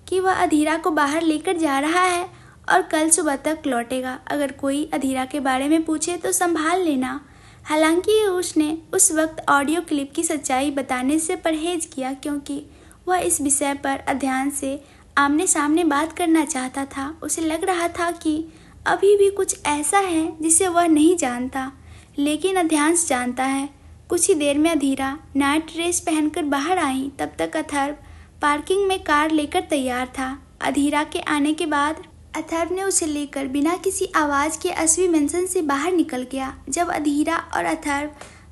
कि वह अधीरा को बाहर लेकर जा रहा है और कल सुबह तक लौटेगा। अगर कोई अधीरा के बारे में पूछे तो संभाल लेना। हालांकि उसने उस वक्त ऑडियो क्लिप की सच्चाई बताने से परहेज किया, क्योंकि वह इस विषय पर अध्यांश से आमने सामने बात करना चाहता था। उसे लग रहा था कि अभी भी कुछ ऐसा है जिसे वह नहीं जानता, लेकिन अध्यांश जानता है। कुछ ही देर में अधीरा नाइट ड्रेस पहनकर बाहर आई। तब तक अथर्व पार्किंग में कार लेकर तैयार था। अधीरा के आने के बाद अथर्व ने उसे लेकर बिना किसी आवाज़ के अस्वी मेंशन से बाहर निकल गया। जब अधीरा और अथर्व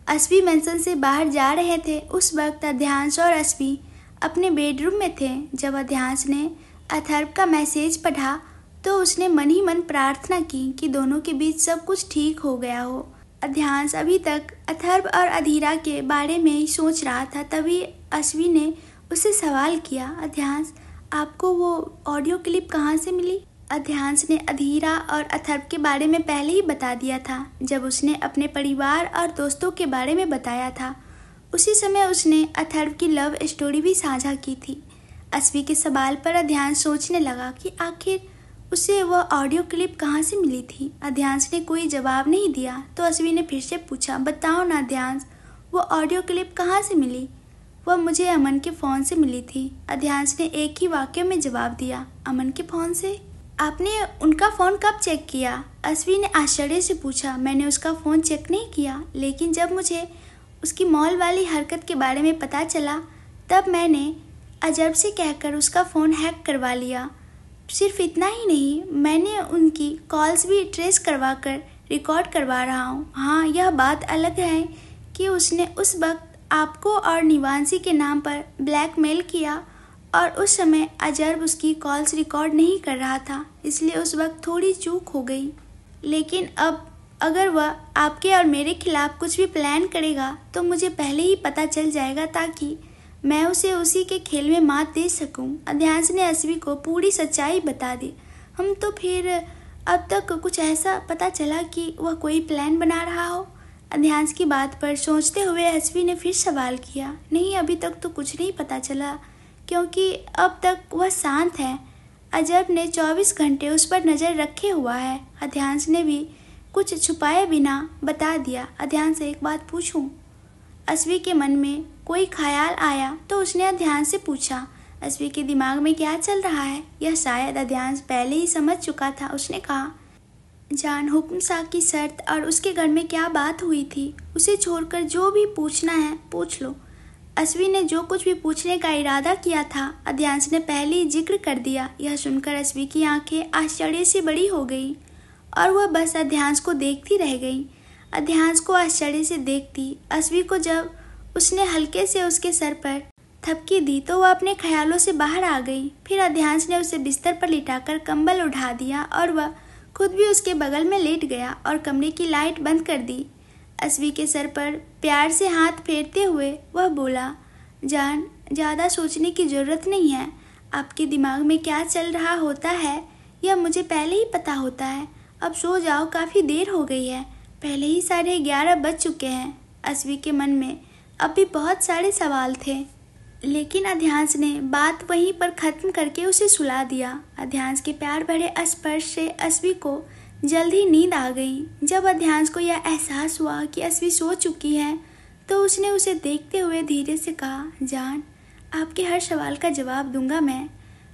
अस्वी मेंशन से बाहर जा रहे थे, उस वक्त अध्यांश और अस्वी अपने बेडरूम में थे। जब अध्यांश ने अथर्व का मैसेज पढ़ा तो उसने मन ही मन प्रार्थना की कि दोनों के बीच सब कुछ ठीक हो गया हो। अध्यांश अभी तक अथर्व और अधीरा के बारे में ही सोच रहा था, तभी अश्वी ने उससे सवाल किया, अध्यांश आपको वो ऑडियो क्लिप कहाँ से मिली? अध्यांश ने अधीरा और अथर्व के बारे में पहले ही बता दिया था जब उसने अपने परिवार और दोस्तों के बारे में बताया था। उसी समय उसने अथर्व की लव स्टोरी भी साझा की थी। अश्वी के सवाल पर अध्यांश सोचने लगा कि आखिर उसे वह ऑडियो क्लिप कहाँ से मिली थी। अध्यांश ने कोई जवाब नहीं दिया तो अश्वी ने फिर से पूछा, बताओ ना अध्यांश, वो ऑडियो क्लिप कहाँ से मिली? वह मुझे अमन के फ़ोन से मिली थी। अध्यांश ने एक ही वाक्य में जवाब दिया, अमन के फ़ोन से? आपने उनका फ़ोन कब चेक किया? अश्वी ने आश्चर्य से पूछा। मैंने उसका फ़ोन चेक नहीं किया, लेकिन जब मुझे उसकी मॉल वाली हरकत के बारे में पता चला तब मैंने अजब से कहकर उसका फ़ोन हैक करवा लिया। सिर्फ इतना ही नहीं, मैंने उनकी कॉल्स भी ट्रेस करवा कर रिकॉर्ड करवा रहा हूँ। हाँ, यह बात अलग है कि उसने उस वक्त आपको और निवांशी के नाम पर ब्लैकमेल किया और उस समय अजर्ब उसकी कॉल्स रिकॉर्ड नहीं कर रहा था, इसलिए उस वक्त थोड़ी चूक हो गई। लेकिन अब अगर वह आपके और मेरे खिलाफ कुछ भी प्लान करेगा तो मुझे पहले ही पता चल जाएगा ताकि मैं उसे उसी के खेल में मात दे सकूं। अध्यांश ने अश्वी को पूरी सच्चाई बता दी। हम तो फिर अब तक कुछ ऐसा पता चला कि वह कोई प्लान बना रहा हो? अध्यांश की बात पर सोचते हुए अश्वी ने फिर सवाल किया। नहीं, अभी तक तो कुछ नहीं पता चला क्योंकि अब तक वह शांत है। अजब ने 24 घंटे उस पर नज़र रखे हुआ है। अध्यांश ने भी कुछ छुपाए बिना बता दिया। अध्यांश से एक बात पूछूं? अश्वी के मन में कोई ख्याल आया तो उसने अध्यांश से पूछा, अश्वी के दिमाग में क्या चल रहा है? यह शायद अध्यांश पहले ही समझ चुका था। उसने कहा, जान, हुक्म शाह की शर्त और उसके घर में क्या बात हुई थी, उसे छोड़कर जो भी पूछना है पूछ लो। अश्वी ने जो कुछ भी पूछने का इरादा किया था अध्यांश ने पहले ही जिक्र कर दिया। यह सुनकर अश्वी की आंखें आश्चर्य से बड़ी हो गई और वह बस अध्यांश को देखती रह गई। अध्यांश को आश्चर्य से देखती अश्वी को जब उसने हल्के से उसके सर पर थपकी दी तो वह अपने ख्यालों से बाहर आ गई। फिर अध्यांश ने उसे बिस्तर पर लिटाकर कंबल उठा दिया और वह खुद भी उसके बगल में लेट गया और कमरे की लाइट बंद कर दी। अश्वी के सर पर प्यार से हाथ फेरते हुए वह बोला, जान, ज़्यादा सोचने की ज़रूरत नहीं है। आपके दिमाग में क्या चल रहा होता है यह मुझे पहले ही पता होता है। अब सो जाओ, काफ़ी देर हो गई है, पहले ही 11:30 बज चुके हैं। अश्वी के मन में अब भी बहुत सारे सवाल थे, लेकिन अध्यांश ने बात वहीं पर ख़त्म करके उसे सुला दिया। अध्यांश के प्यार भरे स्पर्श से अश्वी को जल्द ही नींद आ गई। जब अध्यांश को यह एहसास हुआ कि अश्वी सो चुकी है तो उसने उसे देखते हुए धीरे से कहा, जान, आपके हर सवाल का जवाब दूंगा मैं,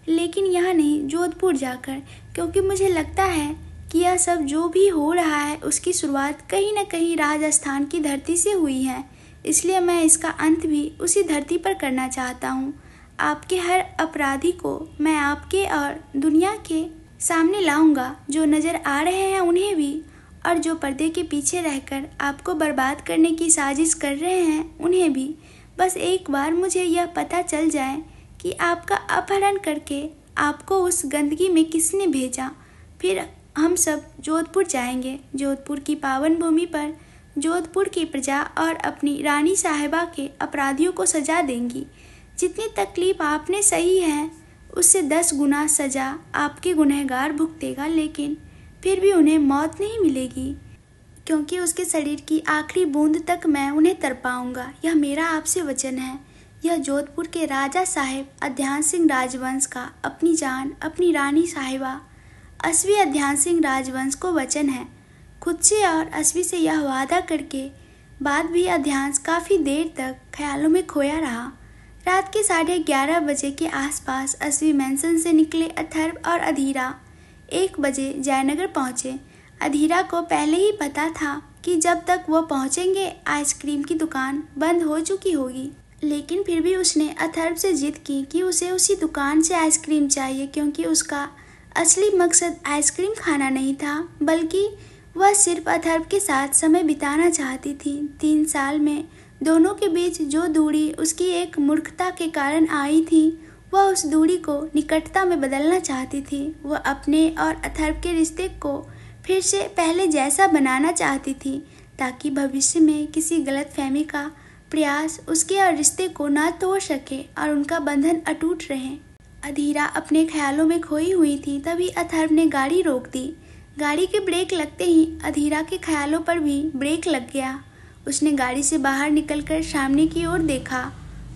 लेकिन यहाँ नहीं, जोधपुर जाकर, क्योंकि मुझे लगता है कि यह सब जो भी हो रहा है उसकी शुरुआत कहीं न कहीं राजस्थान की धरती से हुई है, इसलिए मैं इसका अंत भी उसी धरती पर करना चाहता हूँ। आपके हर अपराधी को मैं आपके और दुनिया के सामने लाऊंगा, जो नज़र आ रहे हैं उन्हें भी, और जो पर्दे के पीछे रहकर आपको बर्बाद करने की साजिश कर रहे हैं उन्हें भी। बस एक बार मुझे यह पता चल जाए कि आपका अपहरण करके आपको उस गंदगी में किसने भेजा, फिर हम सब जोधपुर जाएंगे। जोधपुर की पावन भूमि पर जोधपुर की प्रजा और अपनी रानी साहिबा के अपराधियों को सजा देंगी। जितनी तकलीफ आपने सही है उससे 10 गुना सजा आपके गुनहगार भुगतेगा, लेकिन फिर भी उन्हें मौत नहीं मिलेगी, क्योंकि उसके शरीर की आखिरी बूंद तक मैं उन्हें तरपाऊंगा। यह मेरा आपसे वचन है। यह जोधपुर के राजा साहिब अध्यांश सिंह राजवंश का अपनी जान, अपनी रानी साहिबा अश्वी अध्यांश सिंह राजवंश को वचन है। खुद से और अश्वी से यह वादा करके बाद भी अध्यांश काफ़ी देर तक ख्यालों में खोया रहा। रात के 11:30 बजे के आसपास अश्वी मैंसन से निकले अथर्व और अधीरा 1 बजे जयनगर पहुँचे। अधीरा को पहले ही पता था कि जब तक वो पहुँचेंगे आइसक्रीम की दुकान बंद हो चुकी होगी, लेकिन फिर भी उसने अथर्व से जिद की कि उसे उसी दुकान से आइसक्रीम चाहिए, क्योंकि उसका असली मकसद आइसक्रीम खाना नहीं था, बल्कि वह सिर्फ अथर्व के साथ समय बिताना चाहती थी। 3 साल में दोनों के बीच जो दूरी उसकी एक मूर्खता के कारण आई थी, वह उस दूरी को निकटता में बदलना चाहती थी। वह अपने और अथर्व के रिश्ते को फिर से पहले जैसा बनाना चाहती थी, ताकि भविष्य में किसी गलतफहमी का प्रयास उसके और रिश्ते को ना तोड़ सके और उनका बंधन अटूट रहे। अधीरा अपने ख्यालों में खोई हुई थी, तभी अथर्व ने गाड़ी रोक दी। गाड़ी के ब्रेक लगते ही अधीरा के ख्यालों पर भी ब्रेक लग गया। उसने गाड़ी से बाहर निकलकर सामने की ओर देखा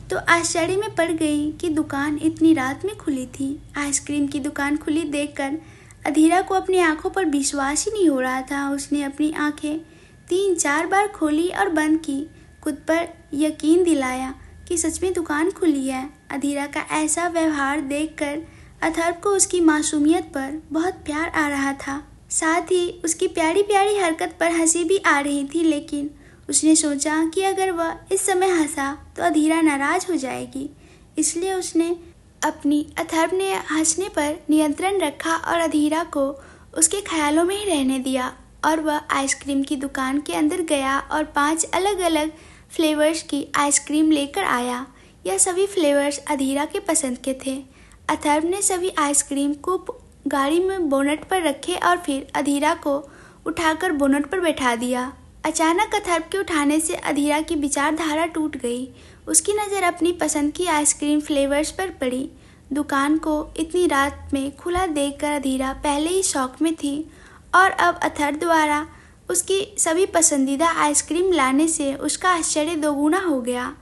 तो आश्चर्य में पड़ गई कि दुकान इतनी रात में खुली थी। आइसक्रीम की दुकान खुली देखकर अधीरा को अपनी आंखों पर विश्वास ही नहीं हो रहा था। उसने अपनी आंखें 3-4 बार खोली और बंद की, खुद पर यकीन दिलाया कि सच में दुकान खुली है। अधीरा का ऐसा व्यवहार देखकर अथर्व को उसकी मासूमियत पर बहुत प्यार आ रहा था, साथ ही उसकी प्यारी प्यारी हरकत पर हंसी भी आ रही थी। लेकिन उसने सोचा कि अगर वह इस समय हंसा तो अधीरा नाराज हो जाएगी, इसलिए उसने अथर्व ने हंसने पर नियंत्रण रखा और अधीरा को उसके ख्यालों में ही रहने दिया। और वह आइसक्रीम की दुकान के अंदर गया और 5 अलग अलग फ्लेवर्स की आइसक्रीम लेकर आया। यह सभी फ्लेवर्स अधीरा के पसंद के थे। अथर्व ने सभी आइसक्रीम को गाड़ी में बोनट पर रखे और फिर अधीरा को उठाकर बोनट पर बैठा दिया। अचानक अथर्व के उठाने से अधीरा की विचारधारा टूट गई। उसकी नज़र अपनी पसंद की आइसक्रीम फ्लेवर्स पर पड़ी। दुकान को इतनी रात में खुला देखकर अधीरा पहले ही शौक में थी और अब अथर्व द्वारा उसकी सभी पसंदीदा आइसक्रीम लाने से उसका आश्चर्य दोगुना हो गया।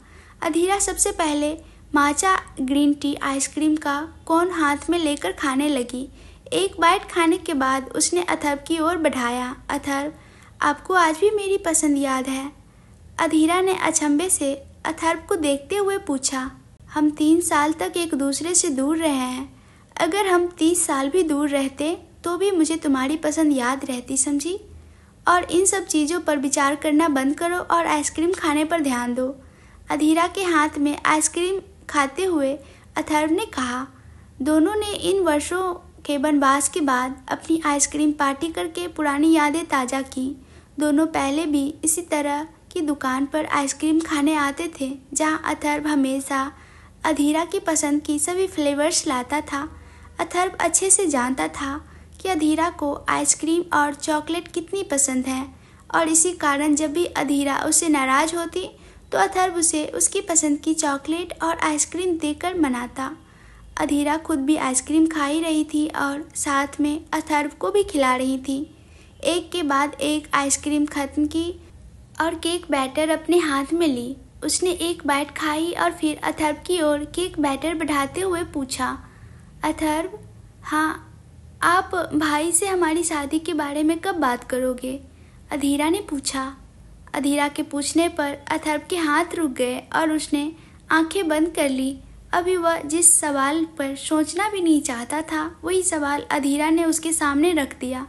अधीरा सबसे पहले माचा ग्रीन टी आइसक्रीम का कोन हाथ में लेकर खाने लगी। एक बाइट खाने के बाद उसने अथर्व की ओर बढ़ाया। अथर्व, आपको आज भी मेरी पसंद याद है? अधीरा ने अचंभे से अथर्व को देखते हुए पूछा। हम 3 साल तक एक दूसरे से दूर रहे हैं। अगर हम 30 साल भी दूर रहते तो भी मुझे तुम्हारी पसंद याद रहती, समझी? और इन सब चीज़ों पर विचार करना बंद करो और आइसक्रीम खाने पर ध्यान दो। अधीरा के हाथ में आइसक्रीम खाते हुए अथर्व ने कहा। दोनों ने इन वर्षों के वनवास के बाद अपनी आइसक्रीम पार्टी करके पुरानी यादें ताज़ा की। दोनों पहले भी इसी तरह की दुकान पर आइसक्रीम खाने आते थे, जहां अथर्व हमेशा अधीरा की पसंद की सभी फ्लेवर्स लाता था। अथर्व अच्छे से जानता था कि अधीरा को आइसक्रीम और चॉकलेट कितनी पसंद है और इसी कारण जब भी अधीरा उससे नाराज़ होती तो अथर्व उसे उसकी पसंद की चॉकलेट और आइसक्रीम देकर मनाता। अधीरा खुद भी आइसक्रीम खा ही रही थी और साथ में अथर्व को भी खिला रही थी। एक के बाद एक आइसक्रीम खत्म की और केक बैटर अपने हाथ में ली। उसने एक बाइट खाई और फिर अथर्व की ओर केक बैटर बढ़ाते हुए पूछा। अथर्व, हाँ, आप भाई से हमारी शादी के बारे में कब बात करोगे? अधीरा ने पूछा। अधीरा के पूछने पर अथर्व के हाथ रुक गए और उसने आंखें बंद कर ली। अभी वह जिस सवाल पर सोचना भी नहीं चाहता था, वही सवाल अधीरा ने उसके सामने रख दिया।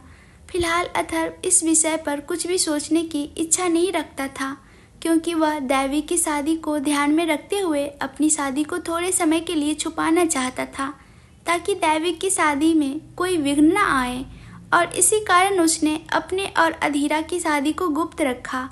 फिलहाल अथर्व इस विषय पर कुछ भी सोचने की इच्छा नहीं रखता था, क्योंकि वह दैवी की शादी को ध्यान में रखते हुए अपनी शादी को थोड़े समय के लिए छुपाना चाहता था, ताकि दैवी की शादी में कोई विघ्न न आए, और इसी कारण उसने अपने और अधीरा की शादी को गुप्त रखा।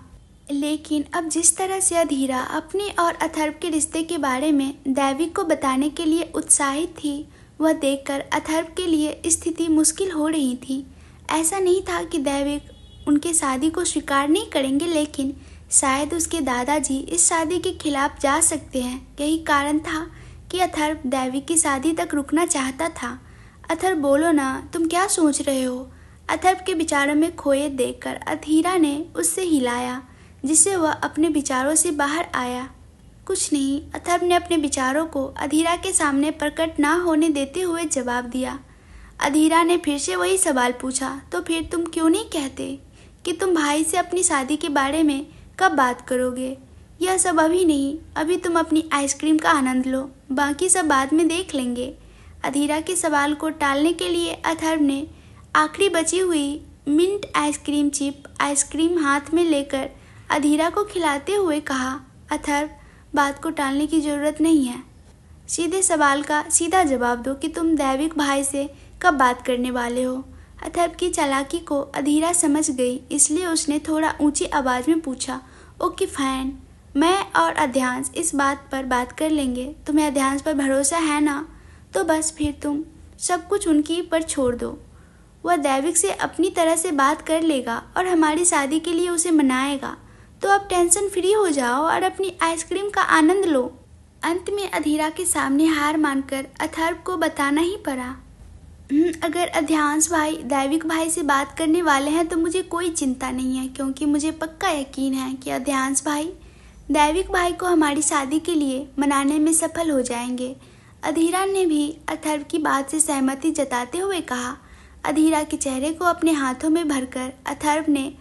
लेकिन अब जिस तरह से अधीरा अपने और अथर्व के रिश्ते के बारे में दैविक को बताने के लिए उत्साहित थी, वह देखकर अथर्व के लिए स्थिति मुश्किल हो रही थी। ऐसा नहीं था कि दैविक उनके शादी को स्वीकार नहीं करेंगे, लेकिन शायद उसके दादाजी इस शादी के खिलाफ जा सकते हैं। यही कारण था कि अथर्व दैविक की शादी तक रुकना चाहता था। अथर्व, बोलो ना, तुम क्या सोच रहे हो? अथर्व के विचारों में खोए देखकर अधीरा ने उससे हिलाया, जिससे वह अपने विचारों से बाहर आया। कुछ नहीं, अथर्व ने अपने विचारों को अधीरा के सामने प्रकट ना होने देते हुए जवाब दिया। अधीरा ने फिर से वही सवाल पूछा, तो फिर तुम क्यों नहीं कहते कि तुम भाई से अपनी शादी के बारे में कब बात करोगे? यह सब अभी नहीं, अभी तुम अपनी आइसक्रीम का आनंद लो, बाकी सब बाद में देख लेंगे। अधीरा के सवाल को टालने के लिए अथर्व ने आखिरी बची हुई मिंट आइसक्रीम चिप आइसक्रीम हाथ में लेकर अधीरा को खिलाते हुए कहा। अथर्व, बात को टालने की ज़रूरत नहीं है, सीधे सवाल का सीधा जवाब दो कि तुम दैविक भाई से कब बात करने वाले हो। अथर्व की चालाकी को अधीरा समझ गई, इसलिए उसने थोड़ा ऊंची आवाज़ में पूछा। ओके फाइन, मैं और अध्यांश इस बात पर बात कर लेंगे। तुम्हें अध्यांश पर भरोसा है ना? तो बस फिर तुम सब कुछ उनकी पर छोड़ दो। वह दैविक से अपनी तरह से बात कर लेगा और हमारी शादी के लिए उसे मनाएगा। तो अब टेंशन फ्री हो जाओ और अपनी आइसक्रीम का आनंद लो। अंत में अधीरा के सामने हार मानकर अथर्व को बताना ही पड़ा। अगर अध्यांश भाई दैविक भाई से बात करने वाले हैं तो मुझे कोई चिंता नहीं है, क्योंकि मुझे पक्का यकीन है कि अध्यांश भाई दैविक भाई को हमारी शादी के लिए मनाने में सफल हो जाएंगे। अधीरा ने भी अथर्व की बात से सहमति जताते हुए कहा। अधीरा के चेहरे को अपने हाथों में भरकर अथर्व ने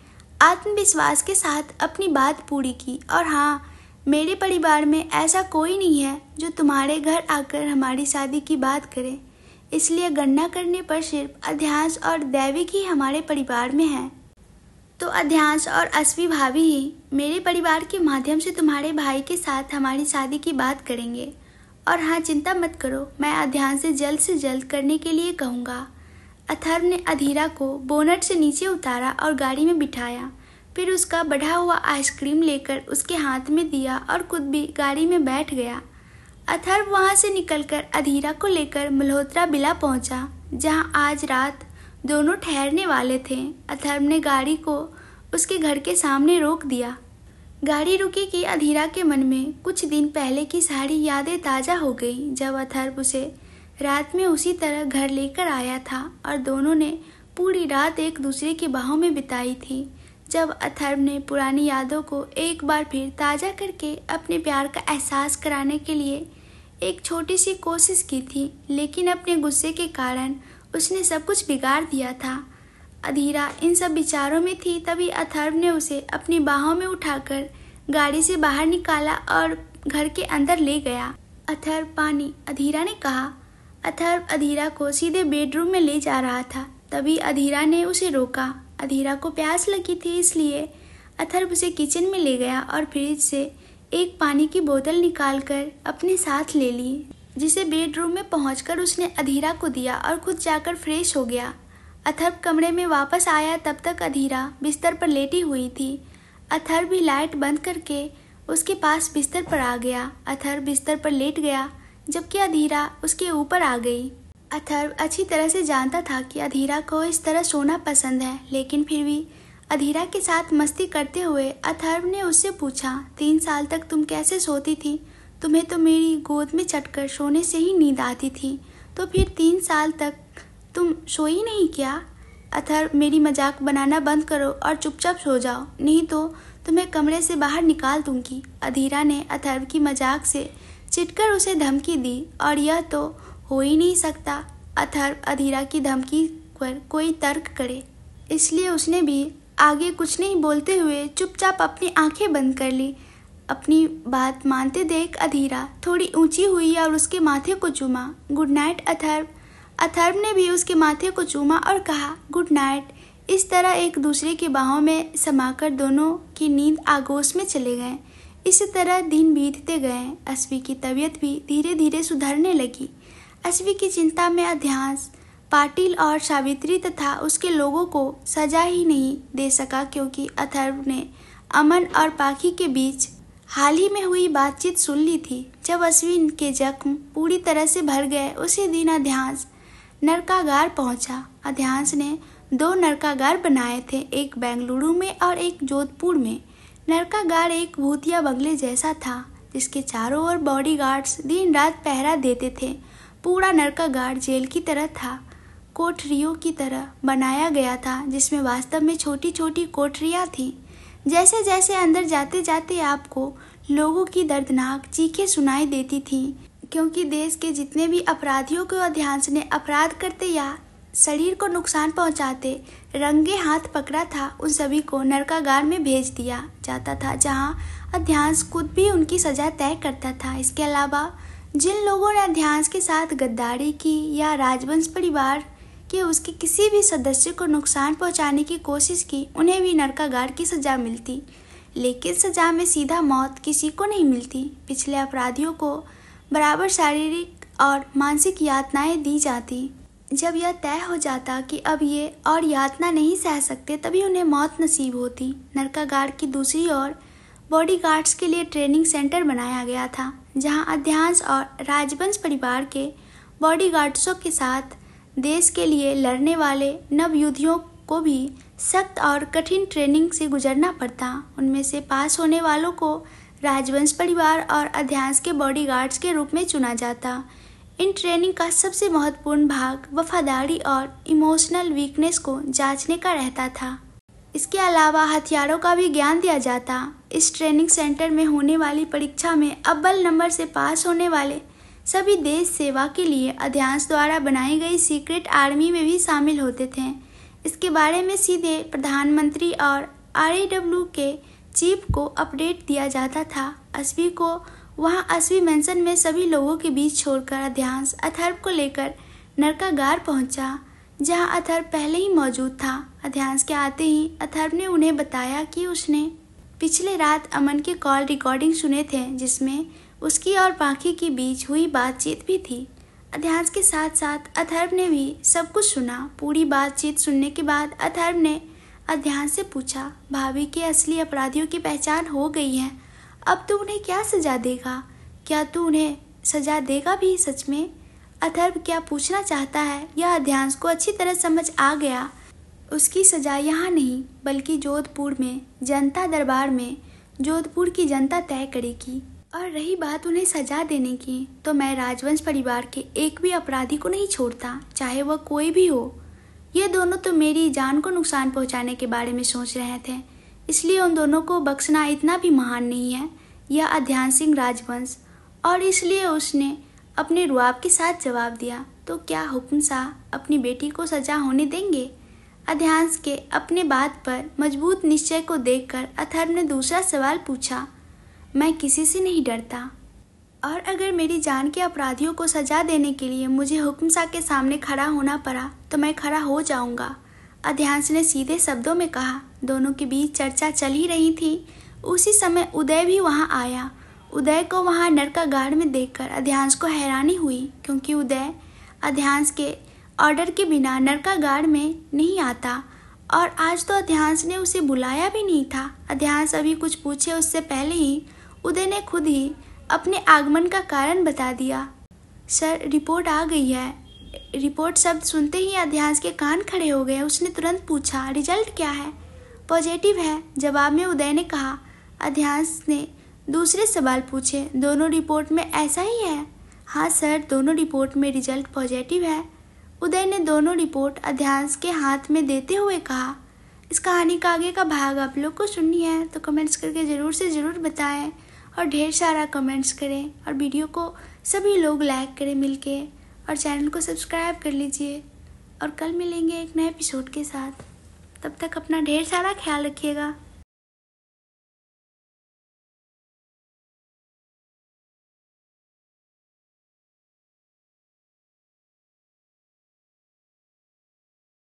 आत्मविश्वास के साथ अपनी बात पूरी की। और हाँ, मेरे परिवार में ऐसा कोई नहीं है जो तुम्हारे घर आकर हमारी शादी की बात करे, इसलिए गणना करने पर सिर्फ अध्यांश और दैविक ही हमारे परिवार में हैं। तो अध्यांश और अस्वी भाभी ही मेरे परिवार के माध्यम से तुम्हारे भाई के साथ हमारी शादी की बात करेंगे। और हाँ, चिंता मत करो, मैं अध्यांश से जल्द करने के लिए कहूँगा। अथर्व ने अधीरा को बोनट से नीचे उतारा और गाड़ी में बिठाया। फिर उसका बढ़ा हुआ आइसक्रीम लेकर उसके हाथ में दिया और खुद भी गाड़ी में बैठ गया। अथर्व वहाँ से निकलकर अधीरा को लेकर मल्होत्रा बिला पहुँचा, जहाँ आज रात दोनों ठहरने वाले थे। अथर्व ने गाड़ी को उसके घर के सामने रोक दिया। गाड़ी रुकी कि अधीरा के मन में कुछ दिन पहले की सारी यादें ताज़ा हो गई, जब अथर्व उसे रात में उसी तरह घर लेकर आया था और दोनों ने पूरी रात एक दूसरे की बाहों में बिताई थी। जब अथर्व ने पुरानी यादों को एक बार फिर ताज़ा करके अपने प्यार का एहसास कराने के लिए एक छोटी सी कोशिश की थी, लेकिन अपने गुस्से के कारण उसने सब कुछ बिगाड़ दिया था। अधीरा इन सब विचारों में थी, तभी अथर्व ने उसे अपनी बाहों में उठाकर गाड़ी से बाहर निकाला और घर के अंदर ले गया। अथर्व, पानी, अधीरा ने कहा। अथर्व अधीरा को सीधे बेडरूम में ले जा रहा था, तभी अधीरा ने उसे रोका। अधीरा को प्यास लगी थी, इसलिए अथर्व उसे किचन में ले गया और फ्रिज से एक पानी की बोतल निकालकर अपने साथ ले ली, जिसे बेडरूम में पहुंचकर उसने अधीरा को दिया और खुद जाकर फ्रेश हो गया। अथर्व कमरे में वापस आया, तब तक अधीरा बिस्तर पर लेटी हुई थी। अथर्व भी लाइट बंद करके उसके पास बिस्तर पर आ गया। अथर्व बिस्तर पर लेट गया, जबकि अधीरा उसके ऊपर आ गई। अथर्व अच्छी तरह से जानता था कि अधीरा को इस तरह सोना पसंद है, लेकिन फिर भी अधीरा के साथ मस्ती करते हुए अथर्व ने उससे पूछा, 3 साल तक तुम कैसे सोती थी? तुम्हें तो मेरी गोद में चढ़कर सोने से ही नींद आती थी, तो फिर 3 साल तक तुम सोई नहीं क्या? अथर्व, मेरी मजाक बनाना बंद करो और चुपचाप सो जाओ, नहीं तो तुम्हें कमरे से बाहर निकाल दूंगी। अधीरा ने अथर्व की मजाक से चिढ़कर उसे धमकी दी, और यह तो हो ही नहीं सकता अथर्व अधीरा की धमकी पर कोई तर्क करे, इसलिए उसने भी आगे कुछ नहीं बोलते हुए चुपचाप अपनी आंखें बंद कर ली। अपनी बात मानते देख अधीरा थोड़ी ऊंची हुई और उसके माथे को चूमा। Good night Atharva. अथर्व ने भी उसके माथे को चूमा और कहा, गुड नाइट। इस तरह एक दूसरे की बाहों में समाकर दोनों की नींद आगोश में चले गए। इसी तरह दिन बीतते गए। अस्वी की तबीयत भी धीरे धीरे सुधरने लगी। अस्वी की चिंता में अध्यांश, पाटिल और सावित्री तथा उसके लोगों को सजा ही नहीं दे सका, क्योंकि अथर्व ने अमन और पाखी के बीच हाल ही में हुई बातचीत सुन ली थी। जब अस्वी के जख्म पूरी तरह से भर गए, उसी दिन अध्यांश नरकागार पहुंचा। अध्यांश ने 2 नरकागार बनाए थे, एक बेंगलुरु में और एक जोधपुर में। नरकागार एक भूतिया बंगले जैसा था, जिसके चारों ओर बॉडीगार्ड्स दिन रात पहरा देते थे। पूरा नरकागार जेल की तरह था, कोठरियों की तरह बनाया गया था, जिसमें वास्तव में छोटी छोटी कोठरियाँ थीं। जैसे जैसे अंदर जाते जाते आपको लोगों की दर्दनाक चीखें सुनाई देती थीं, क्योंकि देश के जितने भी अपराधियों को अध्यांश ने अपराध करते या शरीर को नुकसान पहुंचाते रंगे हाथ पकड़ा था, उन सभी को नरकागार में भेज दिया जाता था, जहां अध्यांश खुद भी उनकी सजा तय करता था। इसके अलावा जिन लोगों ने अध्यांश के साथ गद्दारी की या राजवंश परिवार के उसके किसी भी सदस्य को नुकसान पहुंचाने की कोशिश की, उन्हें भी नरकागार की सजा मिलती, लेकिन सजा में सीधा मौत किसी को नहीं मिलती। पिछले अपराधियों को बराबर शारीरिक और मानसिक यातनाएं दी जाती। जब यह तय हो जाता कि अब ये और यातना नहीं सह सकते, तभी उन्हें मौत नसीब होती। नरकागार की दूसरी ओर बॉडीगार्ड्स के लिए ट्रेनिंग सेंटर बनाया गया था, जहां अध्यांश और राजवंश परिवार के बॉडीगार्ड्सों के साथ देश के लिए लड़ने वाले नवयुधियों को भी सख्त और कठिन ट्रेनिंग से गुजरना पड़ता। उनमें से पास होने वालों को राजवंश परिवार और अध्यांश के बॉडीगार्ड्स के रूप में चुना जाता। इन ट्रेनिंग का सबसे महत्वपूर्ण भाग वफादारी और इमोशनल वीकनेस को जांचने का रहता था। इसके अलावा हथियारों का भी ज्ञान दिया जाता। इस ट्रेनिंग सेंटर में होने वाली परीक्षा में अव्वल नंबर से पास होने वाले सभी देश सेवा के लिए अध्यांश द्वारा बनाई गई सीक्रेट आर्मी में भी शामिल होते थे। इसके बारे में सीधे प्रधानमंत्री और RAW के चीफ को अपडेट दिया जाता था। अश्वी को वहां अश्वी मेंशन में सभी लोगों के बीच छोड़कर अध्यांश अथर्व को लेकर नरकागार पहुंचा, जहां अथर्व पहले ही मौजूद था। अध्यांश के आते ही अथर्व ने उन्हें बताया कि उसने पिछले रात अमन के कॉल रिकॉर्डिंग सुने थे, जिसमें उसकी और पाखी के बीच हुई बातचीत भी थी। अध्यांश के साथ साथ अथर्व ने भी सब कुछ सुना। पूरी बातचीत सुनने के बाद अथर्व ने अध्यांश से पूछा, भाभी के असली अपराधियों की पहचान हो गई है, अब तू उन्हें क्या सजा देगा? क्या तू उन्हें सजा देगा भी सच में? अथर्व क्या पूछना चाहता है यह अध्यांश को अच्छी तरह समझ आ गया। उसकी सजा यहाँ नहीं बल्कि जोधपुर में जनता दरबार में जोधपुर की जनता तय करेगी। और रही बात उन्हें सजा देने की, तो मैं राजवंश परिवार के एक भी अपराधी को नहीं छोड़ता, चाहे वह कोई भी हो। ये दोनों तो मेरी जान को नुकसान पहुंचाने के बारे में सोच रहे थे, इसलिए उन दोनों को बख्शना इतना भी महान नहीं है। यह अध्यांश सिंह राजवंश, और इसलिए उसने अपने रुआब के साथ जवाब दिया, तो क्या हुक्म शाह अपनी बेटी को सजा होने देंगे? अध्यांश के अपने बात पर मजबूत निश्चय को देखकर अथर्व ने दूसरा सवाल पूछा, मैं किसी से नहीं डरता, और अगर मेरी जान के अपराधियों को सजा देने के लिए मुझे हुक्म शाह के सामने खड़ा होना पड़ा तो मैं खड़ा हो जाऊंगा, अध्यांश ने सीधे शब्दों में कहा। दोनों के बीच चर्चा चल ही रही थी। उसी समय उदय भी वहां आया। उदय को वहां नरकागार में देखकर अध्यांश को हैरानी हुई, क्योंकि उदय अध्यांश के ऑर्डर के बिना नरकागार में नहीं आता, और आज तो अध्यांश ने उसे बुलाया भी नहीं था। अध्यांश अभी कुछ पूछे उससे पहले ही उदय ने खुद ही अपने आगमन का कारण बता दिया। सर, रिपोर्ट आ गई है। रिपोर्ट शब्द सुनते ही अध्यांश के कान खड़े हो गए। उसने तुरंत पूछा, रिजल्ट क्या है? पॉजिटिव है, जवाब में उदय ने कहा। अध्यांश ने दूसरे सवाल पूछे, दोनों रिपोर्ट में ऐसा ही है? हाँ सर, दोनों रिपोर्ट में रिजल्ट पॉजिटिव है। उदय ने दोनों रिपोर्ट अध्यांश के हाथ में देते हुए कहा। इस कहानी का आगे का भाग आप लोग को सुननी है तो कमेंट्स करके ज़रूर से ज़रूर बताएं, और ढेर सारा कमेंट्स करें, और वीडियो को सभी लोग लाइक करें मिलके, और चैनल को सब्सक्राइब कर लीजिए। और कल मिलेंगे एक नए एपिसोड के साथ। तब तक अपना ढेर सारा ख्याल रखिएगा।